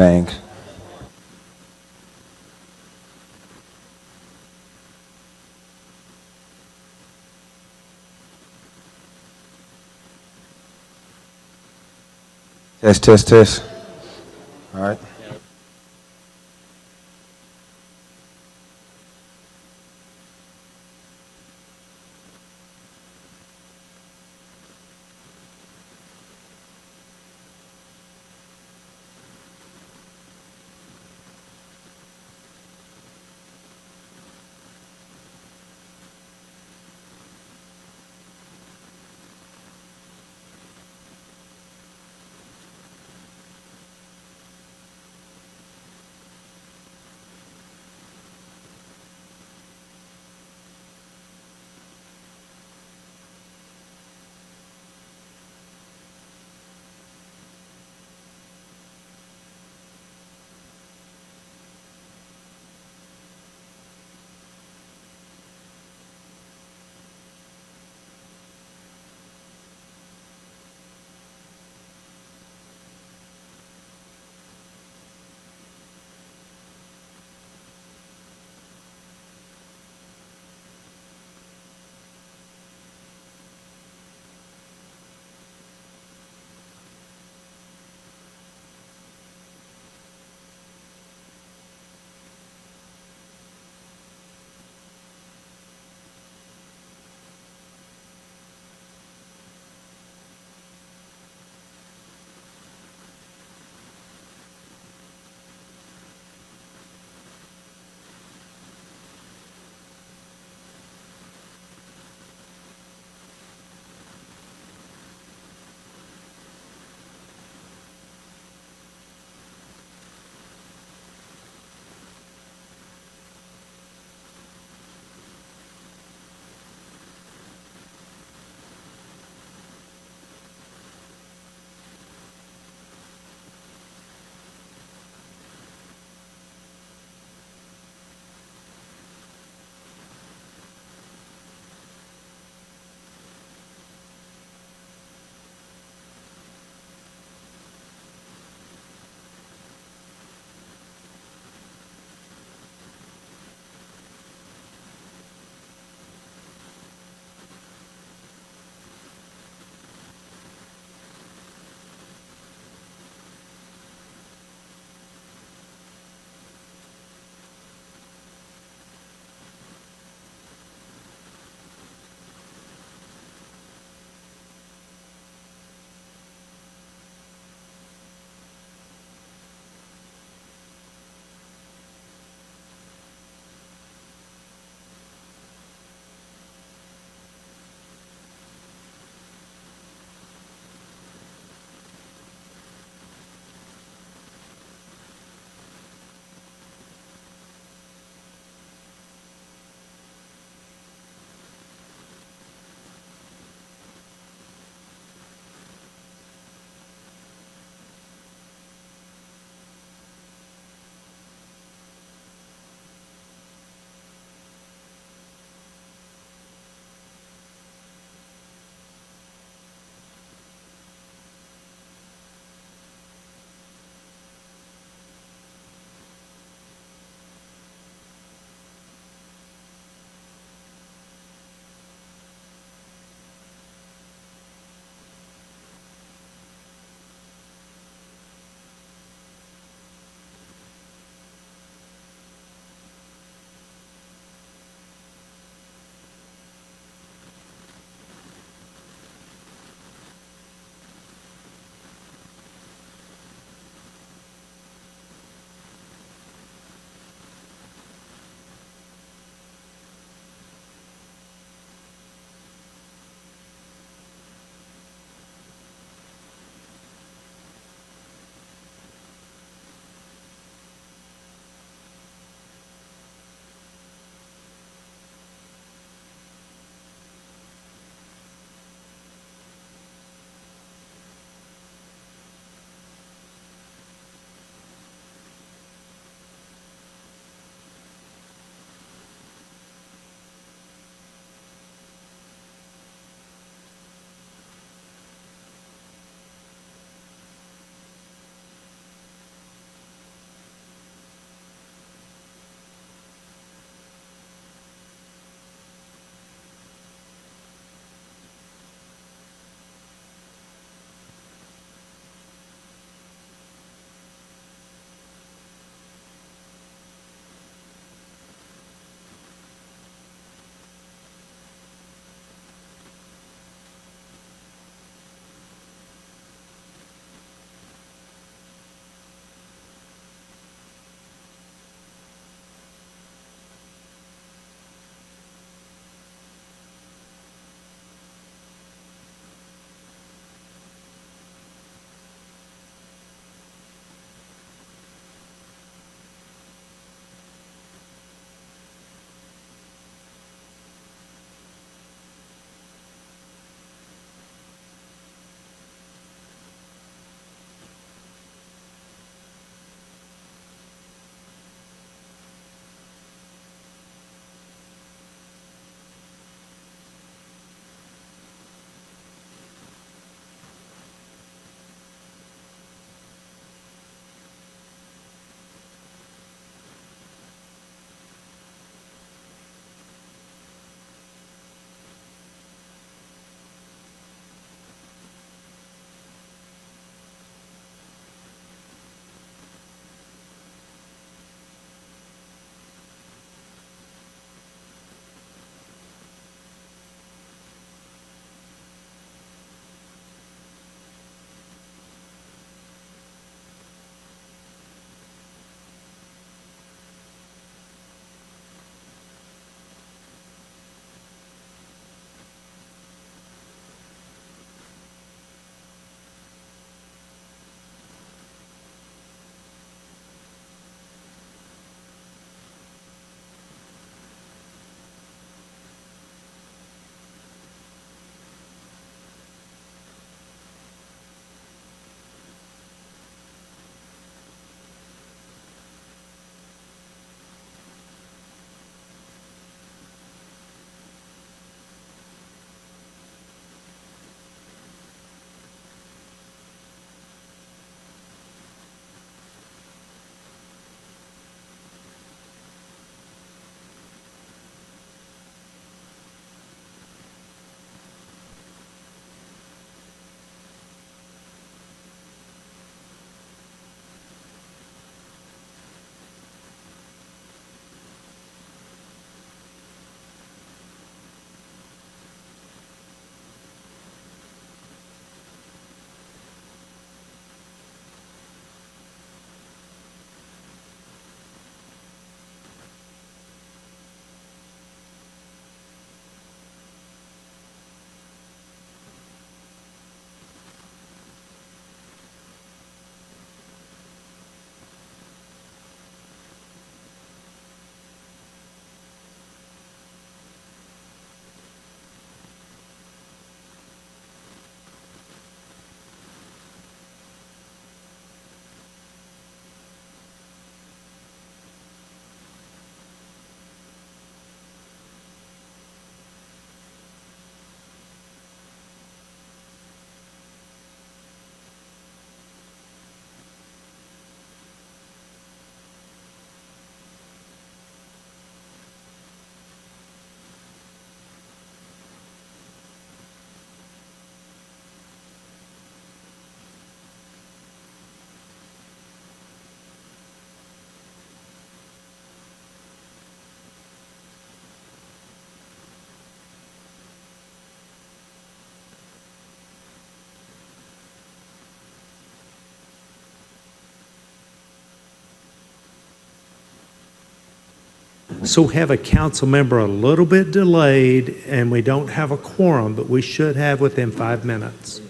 bang. Test, test, test. All right. So have a council member a little bit delayed, and we don't have a quorum, but we should have within 5 minutes.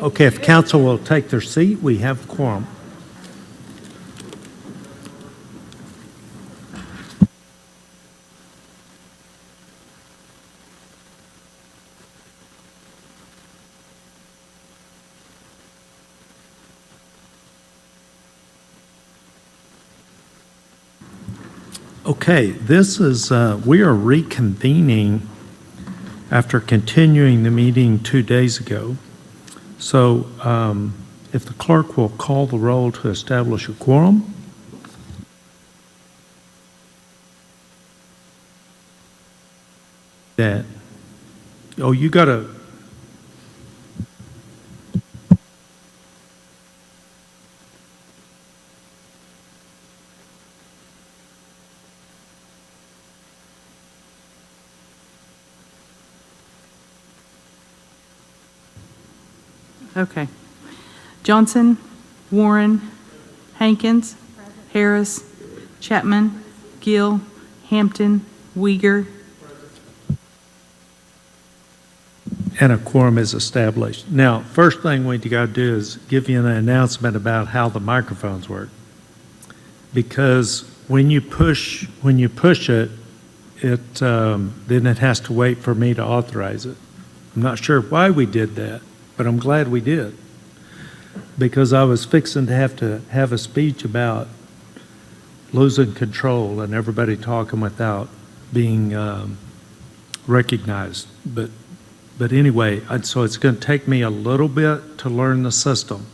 Okay, if council will take their seat, we have quorum. Okay, this is, we are reconvening after continuing the meeting 2 days ago. So if the clerk will call the roll to establish a quorum. That, oh, you got to. Okay. Johnson, Warren, Hankins, Harris, Chapman, Gill, Hampton, Uyghur. And a quorum is established. Now, first thing we got to do is give you an announcement about how the microphones work. Because when you push it, then it has to wait for me to authorize it. I'm not sure why we did that, but I'm glad we did. Because I was fixing to have a speech about losing control and everybody talking without being recognized. But anyway, so it's going to take me a little bit to learn the system.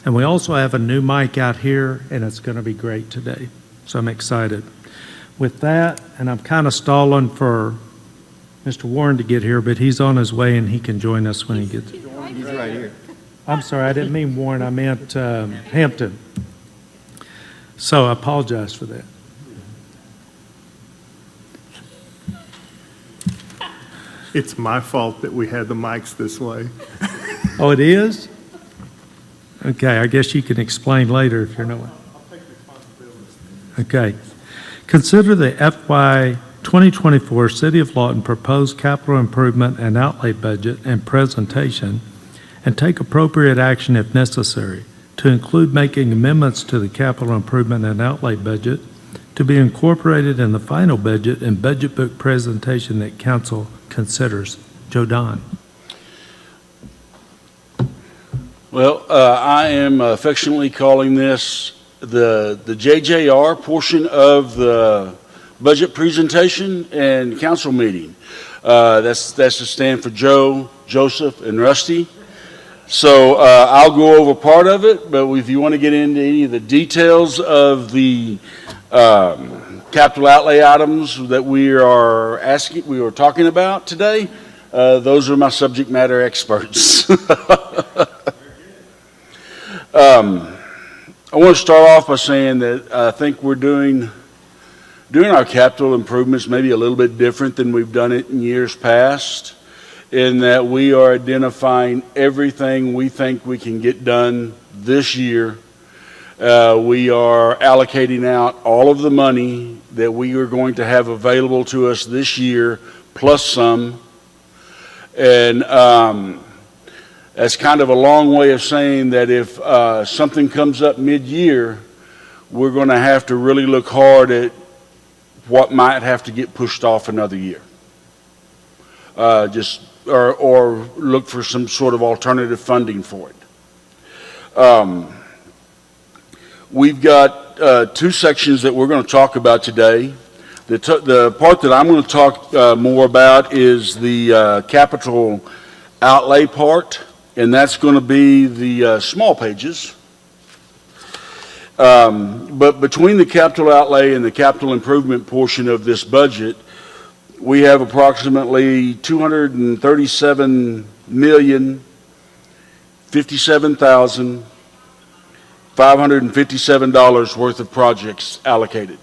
And we also have a new mic out here, and it's going to be great today. So I'm excited. with that, and I'm kind of stalling for Mr. Warren to get here, but he's on his way and he can join us when he gets here. He's right here. I'm sorry, I didn't mean Warren, I meant Hampton. So I apologize for that. It's my fault that we had the mics this way. Oh, it is? Okay, I guess you can explain later if you're not. Okay. Consider the FY 2024 City of Lawton proposed capital improvement and outlay budget and presentation, and take appropriate action if necessary to include making amendments to the capital improvement and outlay budget to be incorporated in the final budget and budget book presentation that council considers. Joe Don. Well, I am affectionately calling this the JJR portion of the budget presentation and council meeting. That's to stand for Joe, Joseph, and Rusty. So I'll go over part of it, but if you want to get into any of the details of the capital outlay items that we are talking about today, those are my subject matter experts. I want to start off by saying that I think we're doing our capital improvements maybe a little bit different than we've done it in years past, in that we are identifying everything we think we can get done this year. We are allocating out all of the money that we are going to have available to us this year, plus some. And that's kind of a long way of saying that if something comes up mid-year, we're going to have to really look hard at what might have to get pushed off another year. Or look for some sort of alternative funding for it. We've got two sections that we're going to talk about today. The part that I'm going to talk more about is the capital outlay part, and that's going to be the small pages. But between the capital outlay and the capital improvement portion of this budget, we have approximately $237,057,557 worth of projects allocated.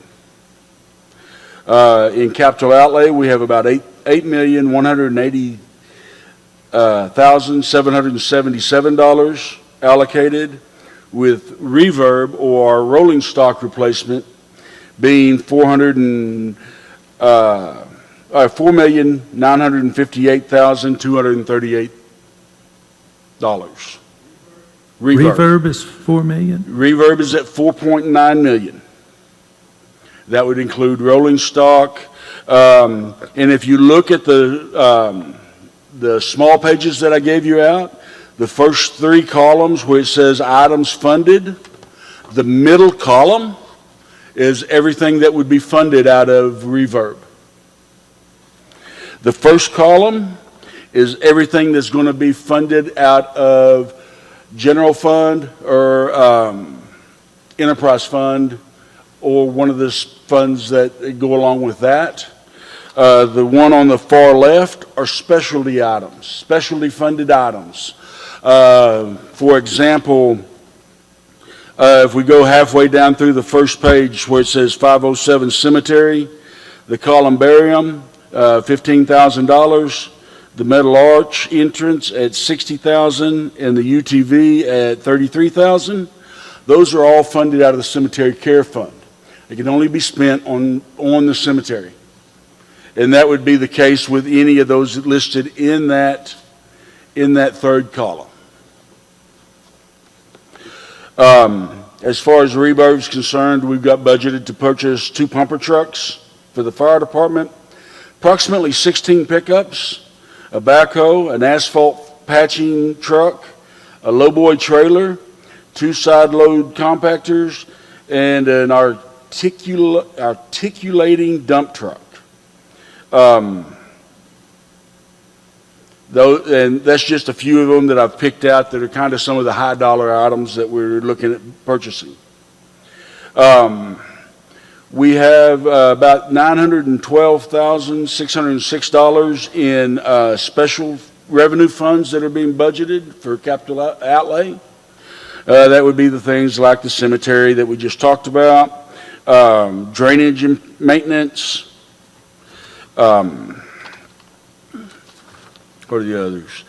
In capital outlay, we have about $8,180,777 allocated, with reverb or rolling stock replacement being $4,958,238. Reverb is $4 million? Reverb is at $4.9 million. That would include rolling stock. And if you look at the small pages that I gave you out, the first three columns where it says items funded, the middle column is everything that would be funded out of reverb. The first column is everything that's going to be funded out of general fund or enterprise fund, or one of the funds that go along with that. The one on the far left are specialty items, specialty funded items. For example, if we go halfway down through the first page where it says 507 Cemetery, the columbarium, $15,000, the metal arch entrance at $60,000, and the UTV at $33,000. Those are all funded out of the cemetery care fund. They can only be spent on the cemetery. And that would be the case with any of those listed in that third column. As far as reverb is concerned, we've got budgeted to purchase 2 pumper trucks for the fire department, approximately 16 pickups, a backhoe, an asphalt patching truck, a lowboy trailer, 2 side load compactors, and an articulating dump truck. And that's just a few of them that I've picked out that are kind of some of the high dollar items that we're looking at purchasing. We have about $912,606 in special revenue funds that are being budgeted for capital outlay. That would be the things like the cemetery that we just talked about, drainage and maintenance. What are the others?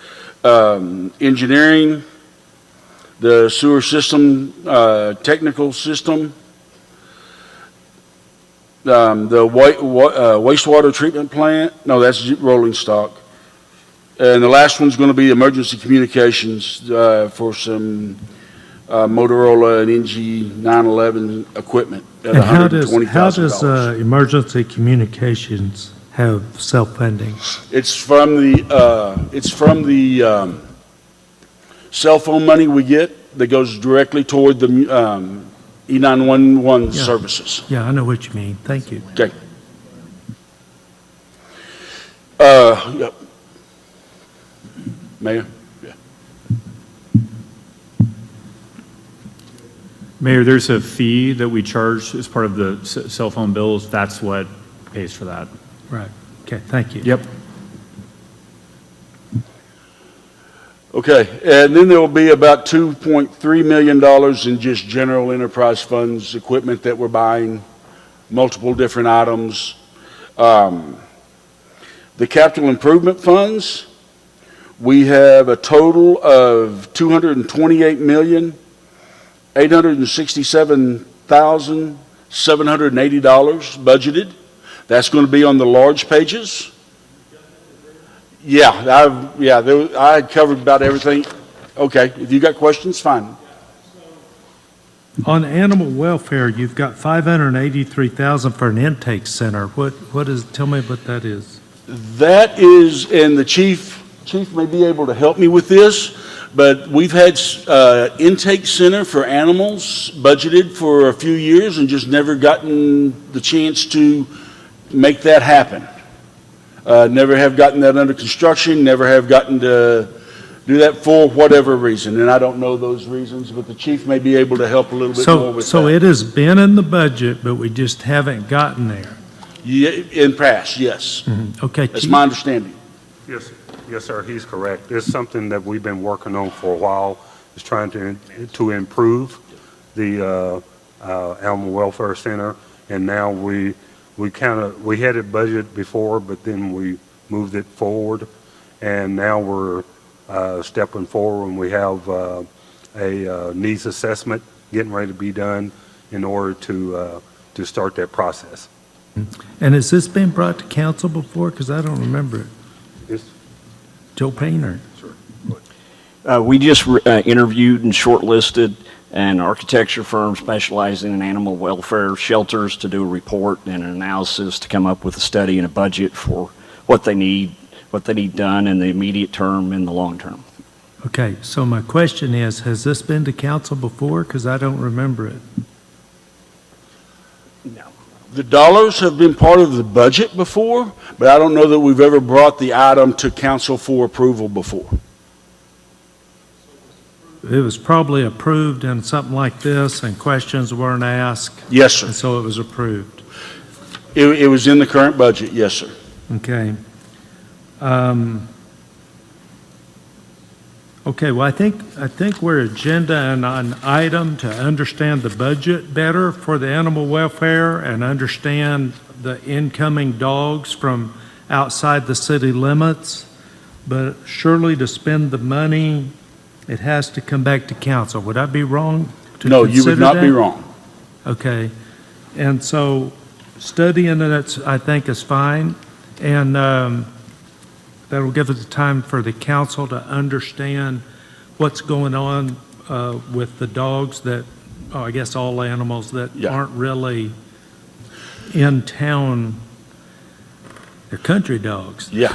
Engineering, the sewer system, technical system, the wastewater treatment plant. No, that's rolling stock. And the last one's going to be emergency communications for some Motorola and NG 911 equipment at And how does $120,000. emergency communications have self-funding? It's from the cell phone money we get that goes directly toward the E911 Yeah. services. Yeah, I know what you mean. Thank you. Okay. Yep. Mayor? Yeah. Mayor, there's a fee that we charge as part of the cell phone bills. That's what pays for that. Right. Okay, thank you. Yep. Okay, and then there will be about $2.3 million in just general enterprise funds, equipment that we're buying, multiple different items. The capital improvement funds, we have a total of $228,867,780 budgeted. That's going to be on the large pages. Yeah, I covered about everything. Okay, if you got questions, fine. On animal welfare, you've got $583,000 for an intake center. What is, tell me what that is. That is, and the chief may be able to help me with this, but we've had intake center for animals budgeted for a few years and just never gotten the chance to make that happen. Never have gotten that under construction, never have gotten to do that for whatever reason. And I don't know those reasons, but the chief may be able to help a little bit more with that. So it has been in the budget, but we just haven't gotten there. Yeah, in past, yes. Okay. That's Chief? my understanding. Yes, yes, sir, he's correct. It's something that we've been working on for a while, is trying to improve the Animal Welfare Center. And now we had it budgeted before, but then we moved it forward. And now we're stepping forward, and we have a needs assessment getting ready to be done in order to start that process. And has this been brought to council before? Because I don't remember it. Yes. Joe Painter. We just interviewed and shortlisted an architecture firm specializing in animal welfare shelters to do a report and an analysis to come up with a study and a budget for what they need done in the immediate term and the long term. Okay, so my question is, has this been to council before? Because I don't remember it. No. The dollars have been part of the budget before, but I don't know that we've ever brought the item to council for approval before. It was probably approved in something like this and questions weren't asked, Yes, sir. and so it was approved. It was in the current budget, yes, sir. Okay. Okay, well, I think we're agenda and an item to understand the budget better for the animal welfare and understand the incoming dogs from outside the city limits. But surely to spend the money, it has to come back to council. Would I be wrong to No, you would consider not be that? wrong. Okay. And so studying it, I think is fine. And that'll give us time for the council to understand what's going on with the dogs that, I guess all animals that Yeah. aren't really in town. They're country dogs. Yeah.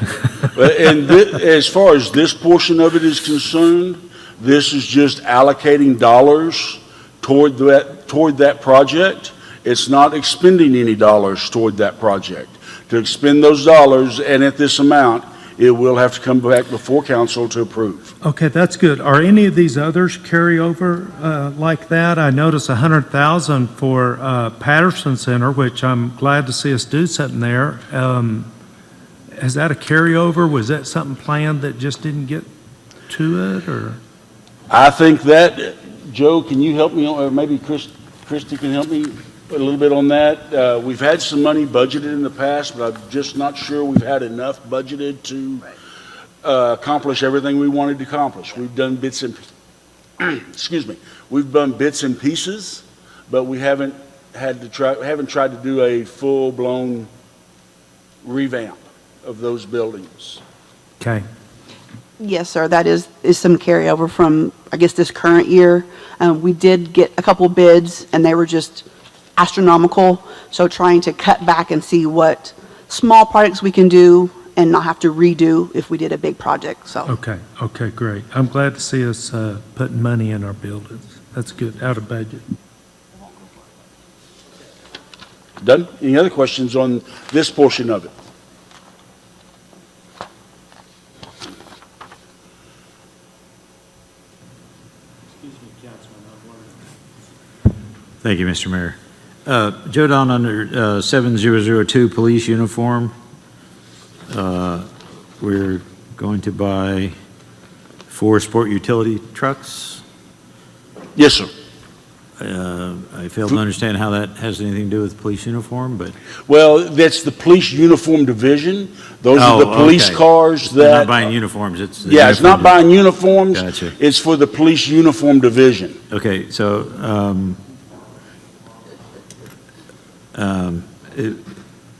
And as far as this portion of it is concerned, this is just allocating dollars toward that project. It's not expending any dollars toward that project. To expend those dollars and at this amount it will have to come back before council to approve. Okay, that's good. Are any of these others carryover like that? I noticed 100,000 for Patterson Center, which I'm glad to see us do something there. Is that a carryover? Was that something planned that just didn't get to it, or? I think that, Joe, can you help me, or maybe Christie can help me a little bit on that? We've had some money budgeted in the past, but I'm just not sure we've had enough budgeted to accomplish everything we wanted to accomplish. We've done bits and, excuse me, we've done bits and pieces, but we haven't tried to do a full-blown revamp of those buildings. Okay. Yes, sir, that is some carryover from, I guess, this current year. We did get a couple bids, and they were just astronomical, so trying to cut back and see what small projects we can do and not have to redo if we did a big project, so. Okay, great. I'm glad to see us putting money in our buildings. That's good, out of budget. Done? Any other questions on this portion of it? Thank you, Mr. Mayor. Joe Don, under 7002 police uniform, we're going to buy 4 sport utility trucks. Yes, sir. I fail to understand how that has anything to do with police uniform, but. Well, that's the police uniform division. Those are the police okay. cars They're that. not buying uniforms, it's. the Yeah, it's not uniform buying uniforms. Gotcha. It's for the police uniform division. Okay, so,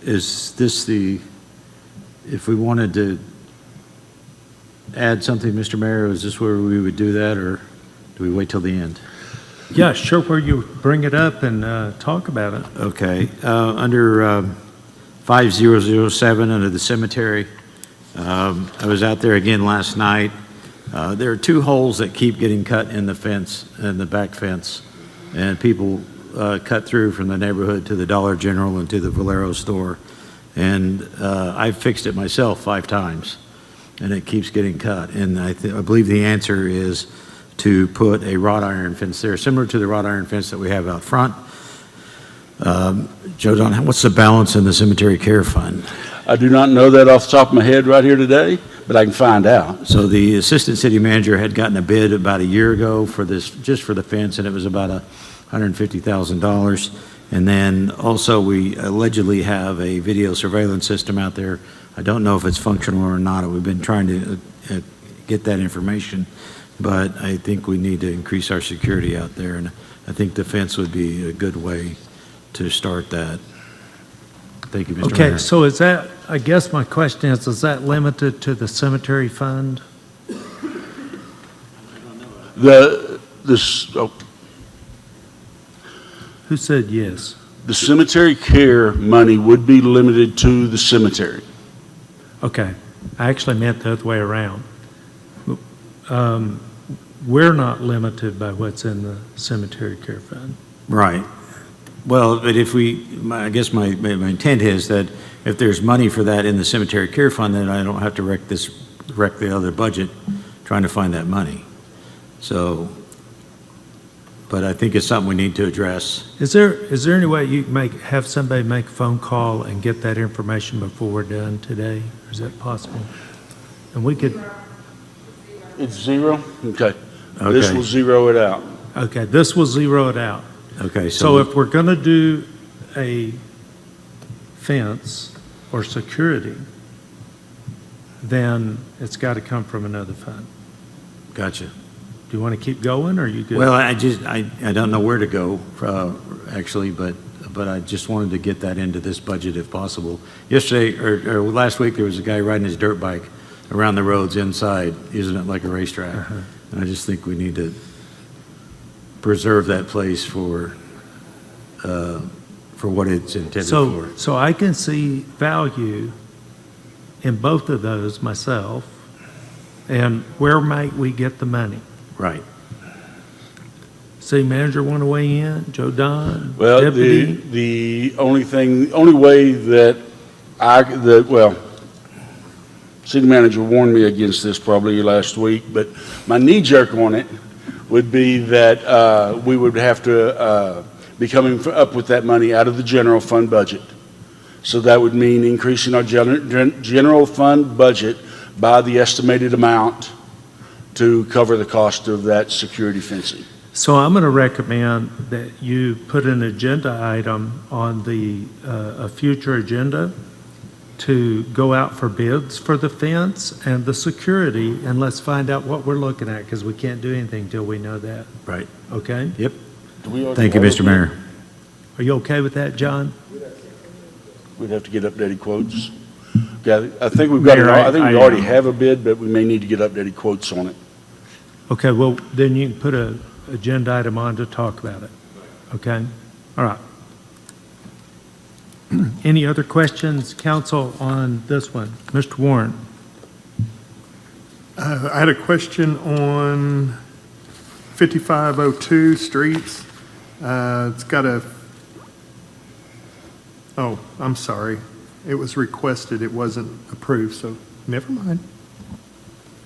is this if we wanted to add something, Mr. Mayor, is this where we would do that, or do we wait till the end? Yeah, sure, where you bring it up and talk about it. Okay, under 5007, under the cemetery, I was out there again last night. There are 2 holes that keep getting cut in the fence, in the back fence, and people cut through from the neighborhood to the Dollar General and to the Valero store. And I've fixed it myself 5 times, and it keeps getting cut. And I believe the answer is to put a wrought iron fence there, similar to the wrought iron fence that we have out front. Joe Don, what's the balance in the cemetery care fund? I do not know that off the top of my head right here today, but I can find out. So the assistant city manager had gotten a bid about a year ago for this, just for the fence, and it was about $150,000. And then also we allegedly have a video surveillance system out there. I don't know if it's functional or not. We've been trying to get that information, but I think we need to increase our security out there, and I think the fence would be a good way to start that. Thank you, Mr. Mayor. Okay, so is that, I guess my question is that limited to the cemetery fund? Who said yes? The cemetery care money would be limited to the cemetery. Okay, I actually meant the other way around. We're not limited by what's in the cemetery care fund. Right. Well, but if I guess my intent is that if there's money for that in the cemetery care fund, then I don't have to wreck the other budget trying to find that money. So, but I think it's something we need to address. Is there any way you can have somebody make a phone call and get that information before we're done today? Is that possible? And we could. It's 0? Okay. Okay. This will zero it out. Okay, this will zero it out. Okay, So if we're going to do a fence or security, then it's got to come from another fund. Gotcha. Do you want to keep going, or are you good? Well, I don't know where to go, actually, but I just wanted to get that into this budget if possible. Yesterday, or last week, there was a guy riding his dirt bike around the roads inside, using it like a racetrack. Uh-huh. And I just think we need to preserve that place for what it's intended for. So I can see value in both of those myself, and where might we get the money? Right. City manager want to weigh in? Joe Don? Well, Deputy? the only way that city manager warned me against this probably last week, but my knee jerk on it would be that we would have to be coming up with that money out of the general fund budget. So that would mean increasing our general fund budget by the estimated amount to cover the cost of that security fencing. So I'm going to recommend that you put an agenda item on a future agenda to go out for bids for the fence and the security, and let's find out what we're looking at, because we can't do anything till we know that. Right. Okay? Yep. Do we already Thank you, have a Mr. bid? Mayor. Are you okay with that, John? We'd have to get updated quotes. Okay, I think we've got, Mayor, I think we I- already have a bid, but we may need to get updated quotes on it. Okay, well, then you can put an agenda item on to talk about it. Okay? All right. Any other questions, council, on this one? Mr. Warren? I had a question on 5502 streets. It's got oh, I'm sorry. It was requested, it wasn't approved, so never mind.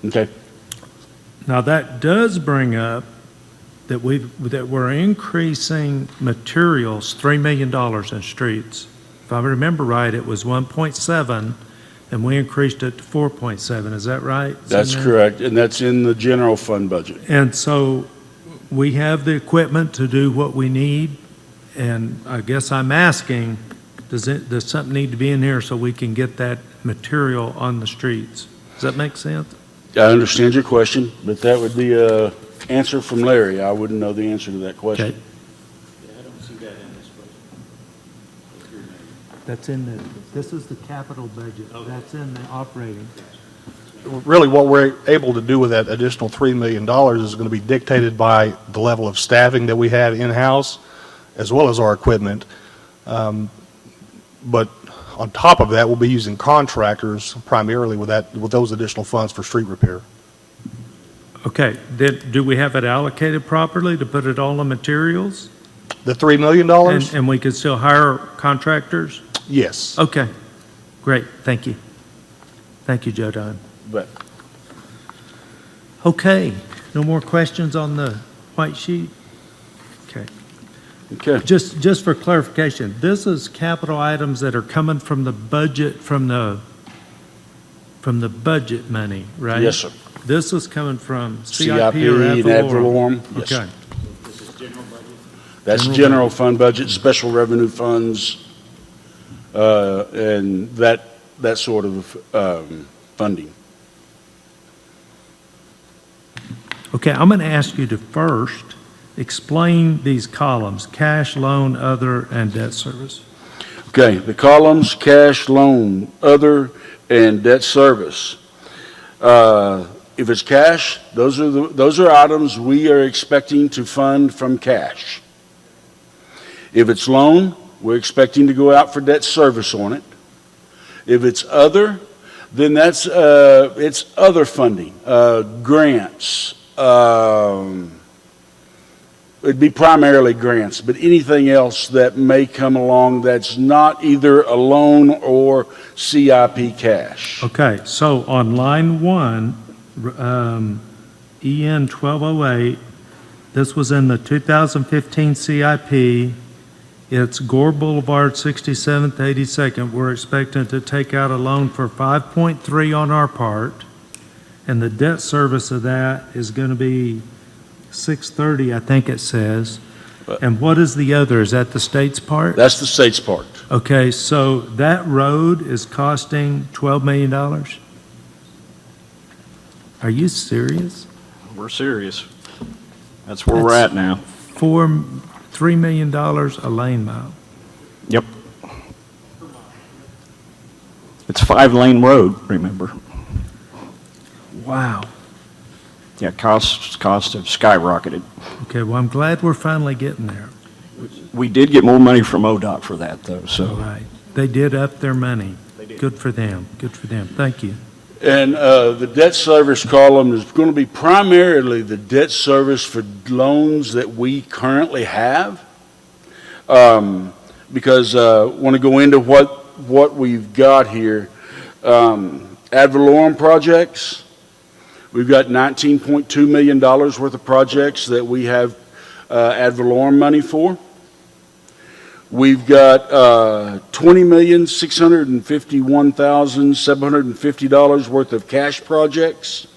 Okay. Now, that does bring up that we're increasing materials, $3 million in streets. If I remember right, it was 1.7, and we increased it to 4.7. Is that right? That's correct, and that's in the general fund budget. And so we have the equipment to do what we need, and I guess I'm asking, does something need to be in here so we can get that material on the streets? Does that make sense? I understand your question, but that would be a answer from Larry. I wouldn't know the answer to that question. Okay. That's in this is the capital budget. That's in the operating. Really, what we're able to do with that additional $3 million is going to be dictated by the level of staffing that we have in-house, as well as our equipment. But on top of that, we'll be using contractors primarily with those additional funds for street repair. Okay, then do we have it allocated properly to put it all in materials? The $3 million? And we could still hire contractors? Yes. Okay, great, thank you. Thank you, Joe Don. But Okay, no more questions on the white sheet? Okay. Okay. Just for clarification, this is capital items that are coming from the budget, from the budget money, right? Yes, sir. This is coming from CIP or CIP and ad ad valorem. Yes. Okay, That's general fund budget, special revenue funds, and that sort of funding. okay, I'm going to ask you to first explain these columns: cash, loan, other, and debt service. Okay, the columns, cash, loan, other, and debt service. If it's cash, those are items we are expecting to fund from cash. If it's loan, we're expecting to go out for debt service on it. If it's other, then that's it's other funding, grants. It'd be primarily grants, but anything else that may come along that's not either a loan or CIP cash. Okay, so on line 1, EN 1208, this was in the 2015 CIP. It's Gore Boulevard, 67th, 82nd. We're expecting to take out a loan for 5.3 on our part, and the debt service of that is going to be 630, I think it says. And what is the other? Is that the state's part? That's the state's part. Okay, so that road is costing $12 million? Are you serious? We're serious. That's where we're at now. $3 million a lane mile. Yep. It's 5-lane road, remember? Wow. Yeah, costs have skyrocketed. Okay, well, I'm glad we're finally getting there. We did get more money from ODOT for that, though, All so. right. They did up their money. Good for them. Good for them. Thank you. And the debt service column is going to be primarily the debt service for loans that we currently have. Because I want to go into what we've got here. ad valorem projects. We've got $19.2 million worth of projects that we have ad valorem money for. We've got $20,651,750 worth of cash projects.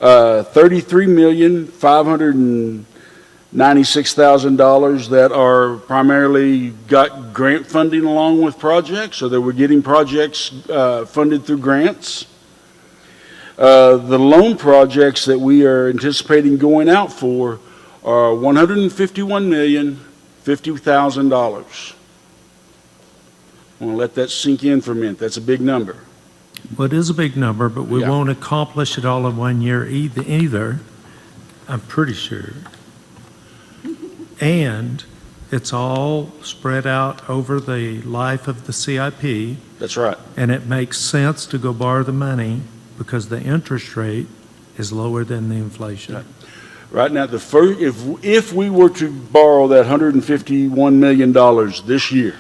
$33,596,000 that are primarily got grant funding along with projects, so that we're getting projects funded through grants. The loan projects that we are anticipating going out for are $151,050,000. I want to let that sink in for a minute. That's a big number. Well, it is a big number, but we Yeah. won't accomplish it all in 1 year either, I'm pretty sure. And it's all spread out over the life of the CIP, That's right. and it makes sense to go borrow the money because the interest rate is lower than the inflation. Right now, if we were to borrow that $151 million this year,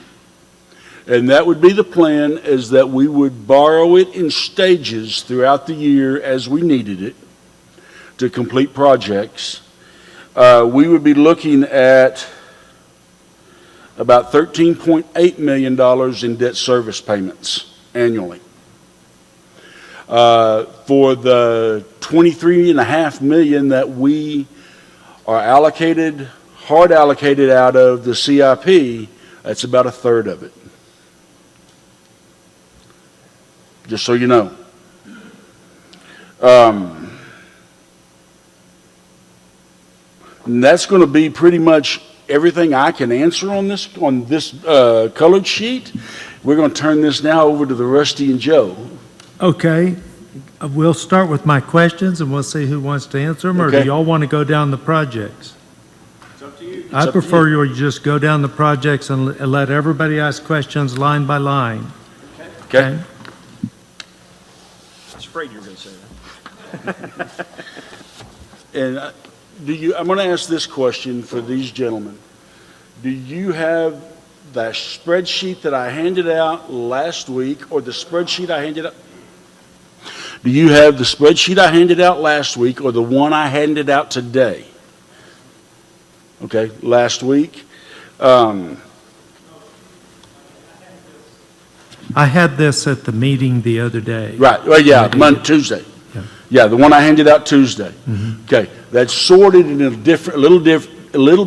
and that would be the plan, is that we would borrow it in stages throughout the year as we needed it to complete projects, we would be looking at about $13.8 million in debt service payments annually. For the $23.5 million that we are hard allocated out of the CIP, that's about a third of it. Just so you know. And that's going to be pretty much everything I can answer on this colored sheet. We're going to turn this now over to the Rusty and Joe. Okay, we'll start with my questions and we'll see who wants to answer them, or do Okay. y'all want to go down the projects? It's up to you. I prefer you just go down the projects and let everybody ask questions line by line. Okay. I was afraid you were going to say that. And I'm going to ask this question for these gentlemen. Do you have the spreadsheet that I handed out last week, or the spreadsheet I handed out? Do you have the spreadsheet I handed out last week, or the one I handed out today? Okay, last week. I had this at the meeting the other day. Right, well, yeah, Tuesday. Yeah, the one I handed out Tuesday. Okay, that's sorted in a little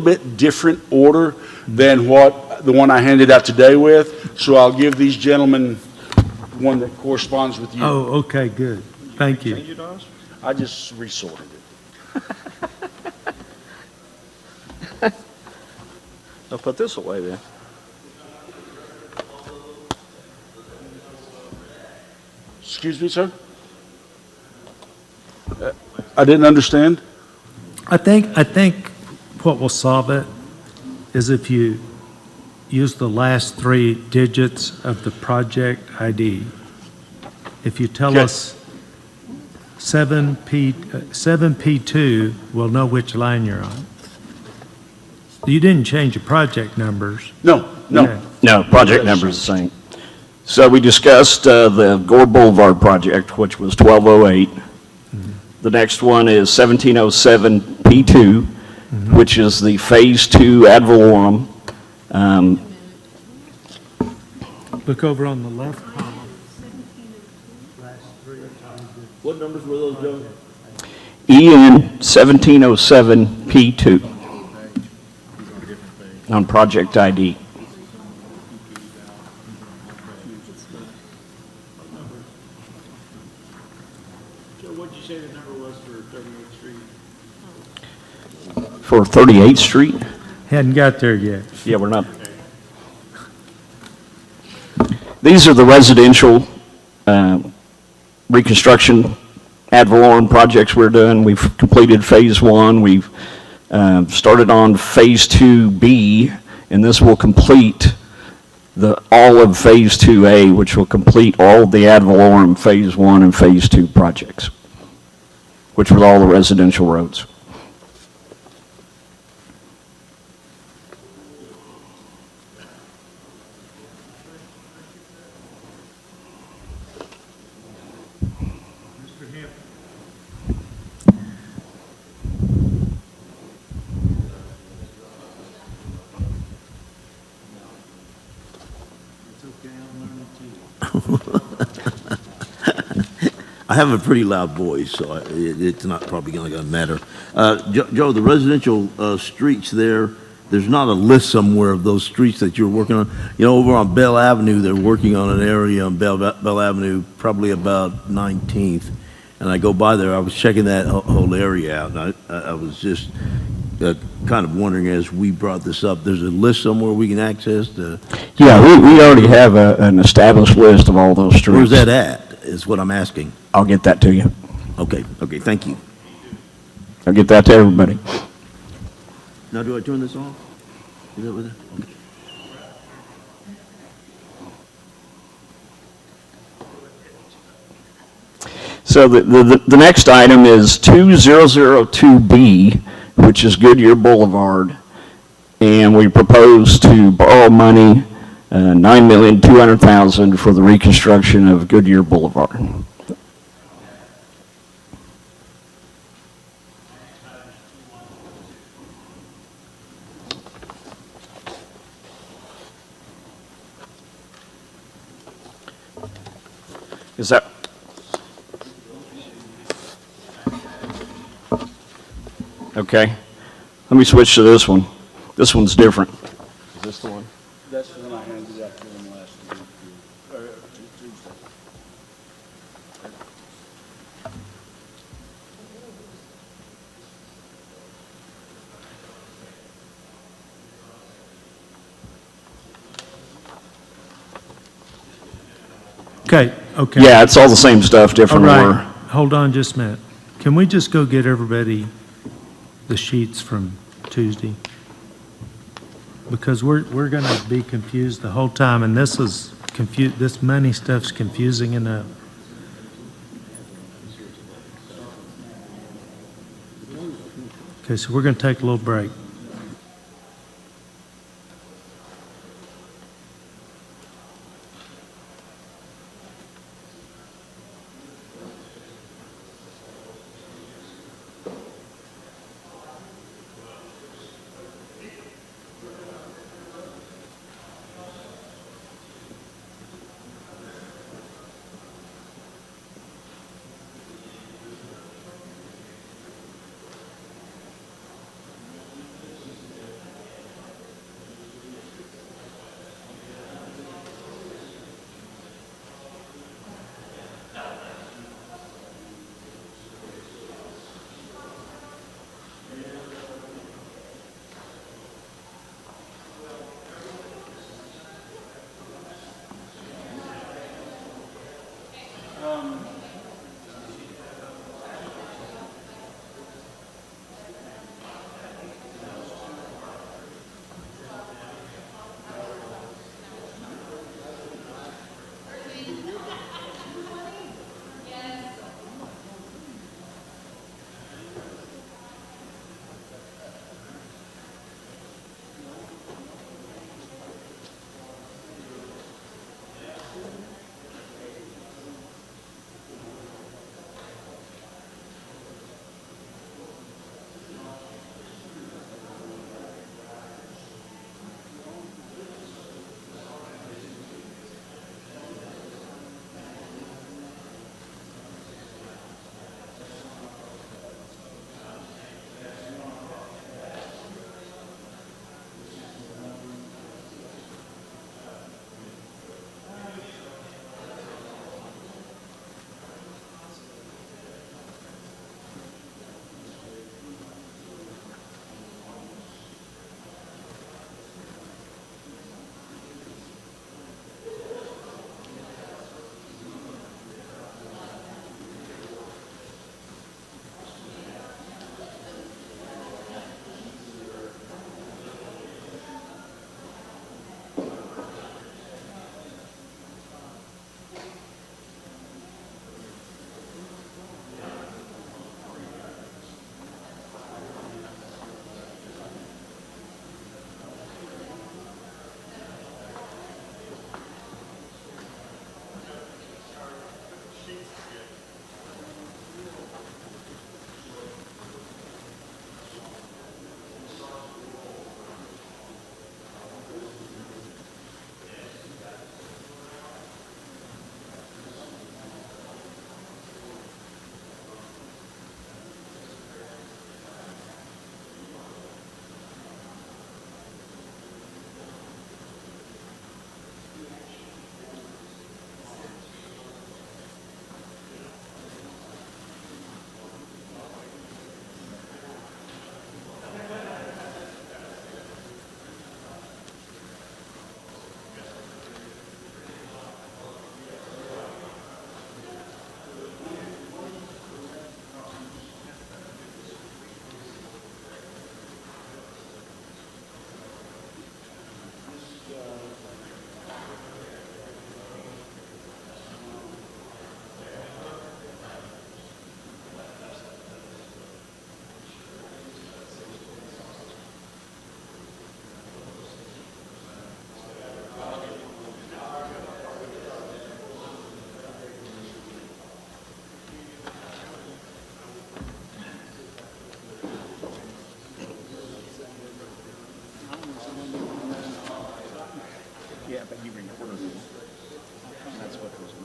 bit different order than what the one I handed out today with. So I'll give these gentlemen one that corresponds with you. Oh, okay, good. Thank you. I just resorted it. I'll put this away then. Excuse me, sir? I didn't understand. I think what will solve it is if you use the last 3 digits of the project ID. If you tell Okay. us 7P2, we'll know which line you're on. You didn't change the project numbers. No. Okay. No, project number is the same. So we discussed the Gore Boulevard project, which was 1208. The next one is 1707 P2, which is the Phase 2 ad valorem. Look over on the left column. What numbers were those, Joe? EN 1707 P2 on project ID. What did you say the number was for 38th Street? For 38th Street? Hadn't got there yet. Yeah, we're not. These are the residential reconstruction ad valorem projects we're doing. We've completed Phase 1. We've started on Phase 2B, and this will complete all of Phase 2A, which will complete all of the ad valorem Phase 1 and Phase 2 projects, which were all the residential roads. I have a pretty loud voice, so it's not probably going to matter. Joe, the residential streets there, there's not a list somewhere of those streets that you're working on. You know, over on Bell Avenue, they're working on an area on Bell Avenue, probably about 19th. And I go by there, I was checking that whole area out, and I was just kind of wondering, as we brought this up, there's a list somewhere we can access to? Yeah, we already have an established list of all those streets. Where's that at, is what I'm asking. I'll get that to you. Okay, thank you. I'll get that to everybody. Now, do I turn this off? Is that what it? Okay. So the next item is 2002B, which is Goodyear Boulevard, and we propose to borrow money, $9,200,000 for the reconstruction of Goodyear Boulevard. Is that? Okay. Let me switch to this one. This one's different. Is this the one? That's the one I handed out to them last week, Tuesday. Okay. Yeah, it's all the same stuff, All different right, order. hold on just a minute. Can we just go get everybody the sheets from Tuesday? Because we're going to be confused the whole time, and this money stuff's confusing enough. Okay, so we're going to take a little break.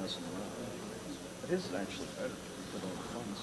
messing around. But his is actually better with all the funds.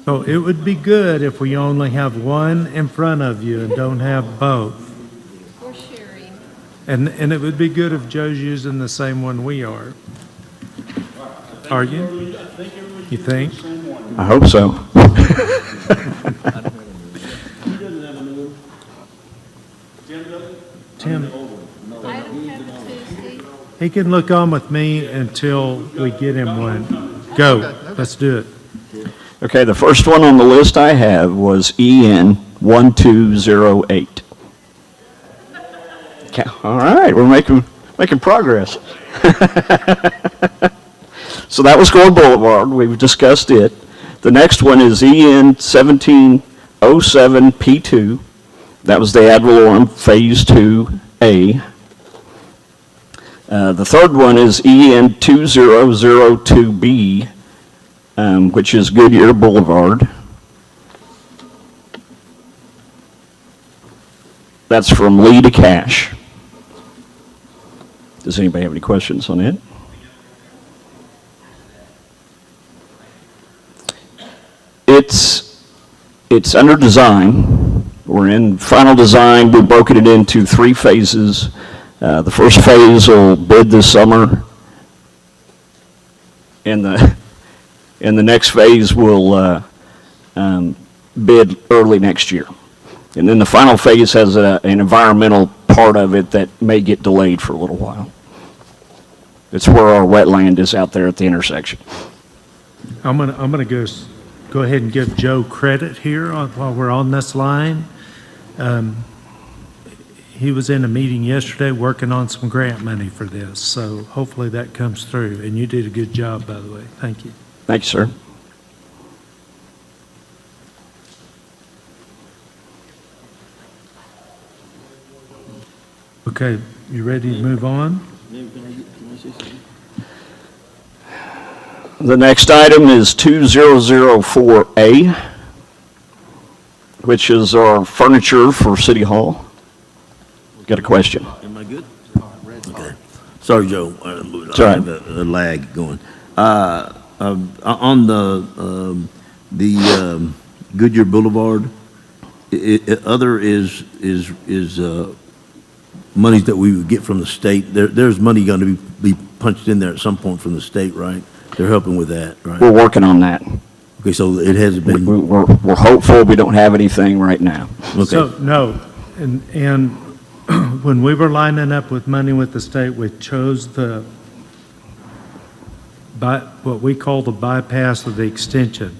So it would be good if we only have one in front of you and don't have both. We're sharing. And it would be good if Joe's using the same one we are. Are you? You think? I hope so. Tim, I don't have a Tuesday. he can look on with me until we get him one. Go, let's do it. Okay, the first one on the list I have was EN 1208. Okay, all right, we're making progress. So that was Gore Boulevard. We've discussed it. The next one is EN 1707 P2. That was the Ad Valorem Phase 2A. The third one is EN 2002B, which is Goodyear Boulevard. That's from Lee to Cash. Does anybody have any questions on it? It's under design. We're in final design. We've broken it into 3 phases. The first phase will bid this summer, and the next phase will bid early next year. And then the final phase has an environmental part of it that may get delayed for a little while. It's where our wetland is out there at the intersection. I'm gonna go ahead and give Joe credit here while we're on this line. He was in a meeting yesterday working on some grant money for this, so hopefully that comes through. And you did a good job, by the way. Thank you. Thank you, sir. Okay, you ready to move on? The next item is 2004A, which is our furniture for City Hall. Got a question? Am I good? Okay. Sorry, Joe. It's all right. I have a lag going. On the Goodyear Boulevard, other is monies that we would get from the state, there's money going to be punched in there at some point from the state, right? They're helping with that, right? We're working on that. Okay, so it hasn't been, We're hopeful. We don't have anything right now. So, okay. no, and when we were lining up with money with the state, we chose what we call the bypass of the extension.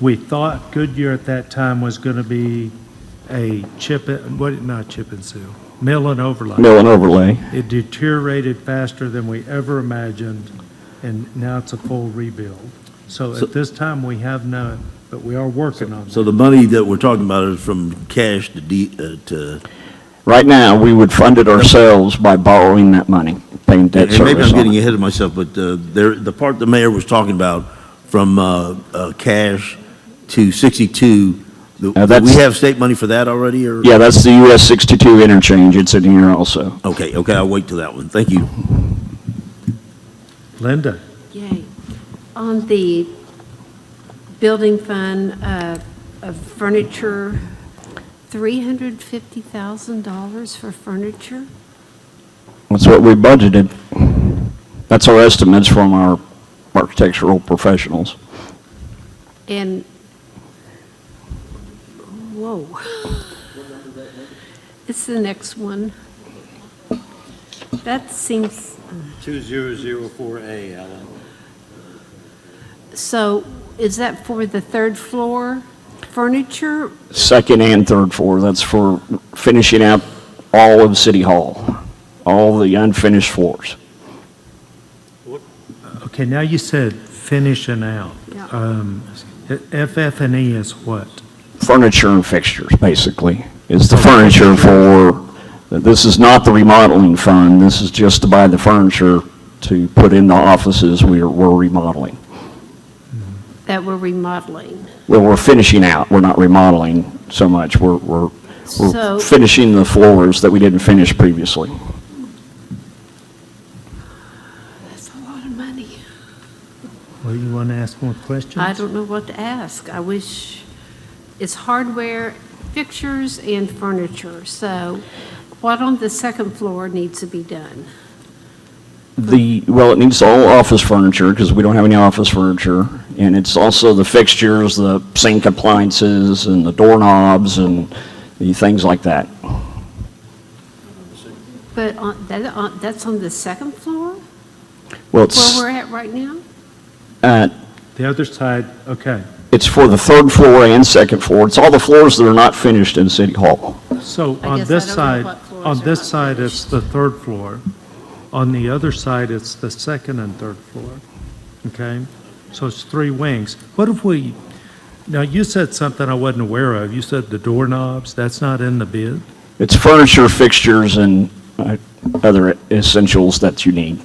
We thought Goodyear at that time was going to be a not chip and seal, mill and overlay. Mill and overlay. It deteriorated faster than we ever imagined, and now it's a full rebuild. So at this time, we have none, but we are working on So it. the money that we're talking about is from cash to Right now, we would fund it ourselves by borrowing that money, paying debt and service maybe I'm on getting it. ahead of myself, but the part the mayor was talking about from cash to 62, do that's- we have state money for that already, or? Yeah, that's the US 62 interchange. It's in here also. Okay, I'll wait till that one. Thank you. Linda? Yay. On the building fund of furniture, $350,000 for furniture? That's what we budgeted. That's our estimates from our architectural professionals. And, whoa. It's the next one. That seems, 2004A, Alan. so is that for the third floor furniture? Second and third floor, that's for finishing out all of City Hall, all the unfinished floors. Okay, now you said finishing out. Yeah. FF&E is what? Furniture and fixtures, basically, is the furniture for, this is not the remodeling fund, this is just to buy the furniture to put in the offices we're remodeling. That we're remodeling. Well, we're finishing out, we're not remodeling so much, we're So- finishing the floors that we didn't finish previously. That's a lot of money. Well, you want to ask more questions? I don't know what to ask. I wish, it's hardware, fixtures, and furniture. So what on the second floor needs to be done? Well, it needs all office furniture, because we don't have any office furniture, and it's also the fixtures, the sink appliances, and the doorknobs, and the things like that. But that's on the second floor, Well, where we're at right now? The other side, okay. it's for the third floor and second floor. It's all the floors that are not finished in City Hall. So I on guess this I don't know side, what floors on are this not side, finished. it's the third floor. On the other side, it's the second and third floor. Okay? So it's three wings. What if we, now you said something I wasn't aware of. You said the doorknobs, that's not in the bid? It's furniture, fixtures, and other essentials that you need,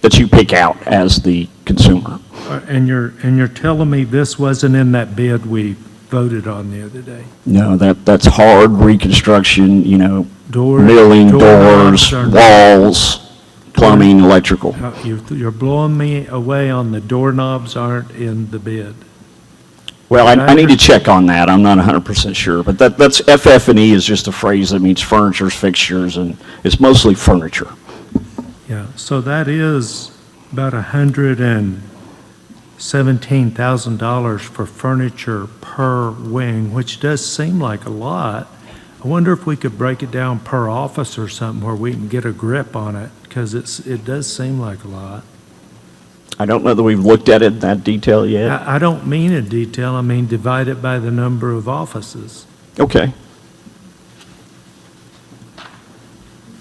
that you pick out as the consumer. And you're telling me this wasn't in that bid we voted on the other day? No, that's hard reconstruction, Doors, milling, doorknobs doors, are- walls, plumbing, electrical. You're blowing me away on the doorknobs aren't in the bid. Well, I need to check on that. I'm not 100% sure, but that's FF&E is just a phrase that means furnitures, fixtures, and it's mostly furniture. Yeah, so that is about $117,000 for furniture per wing, which does seem like a lot. I wonder if we could break it down per office or something where we can get a grip on it, because it does seem like a lot. I don't know that we've looked at it in that detail yet. I don't mean in detail, I mean divide it by the number of offices. Okay.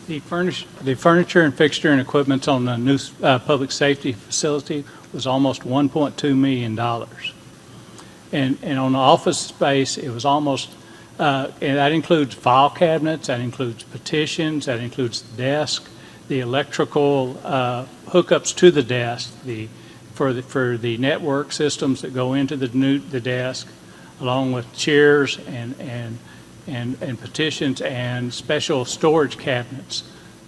The furniture and fixture and equipment on the new public safety facility was almost $1.2 million. And on the office space, it was almost, and that includes file cabinets, that includes petitions, that includes the desk, the electrical hookups to the desk, for the network systems that go into the desk, along with chairs and petitions and special storage cabinets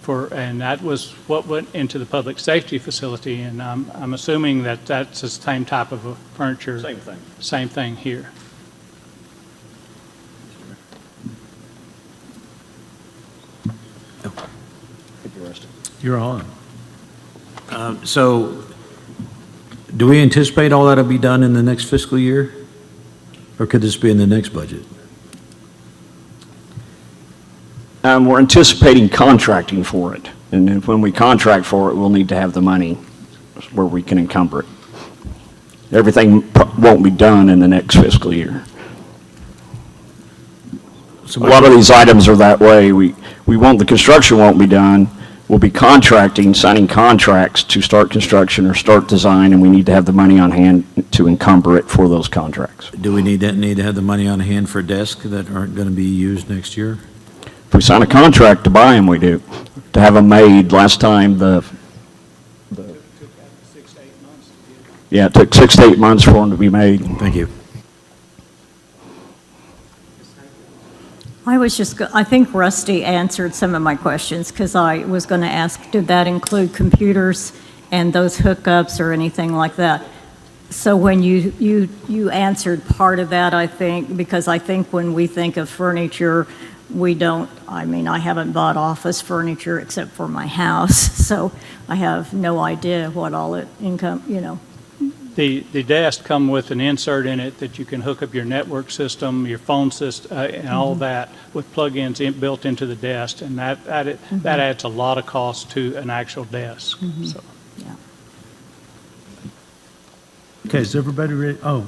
and that was what went into the public safety facility, and I'm assuming that that's the same type of furniture. Same thing. Same thing here. Rusty. You're on. So, do we anticipate all that'll be done in the next fiscal year? Or could this be in the next budget? We're anticipating contracting for it, and then when we contract for it, we'll need to have the money where we can encumber it. Everything won't be done in the next fiscal year. A lot of these items are that way. The construction won't be done. We'll be contracting, signing contracts to start construction or start design, and we need to have the money on hand to encumber it for those contracts. Do we need to have the money on hand for desks that aren't going to be used next year? If we sign a contract to buy them, we do. To have them made, last time yeah, it took 6 to 8 months for them to be made. Thank you. I think Rusty answered some of my questions, because I was going to ask, did that include computers and those hookups or anything like that? So when you answered part of that, I think, because I think when we think of furniture, I haven't bought office furniture except for my house, so I have no idea what all it The desks come with an insert in it that you can hook up your network system, your phone system, and all that with plug-ins built into the desk, and that adds a lot of cost to an actual desk. So. Okay, is everybody ready? Oh,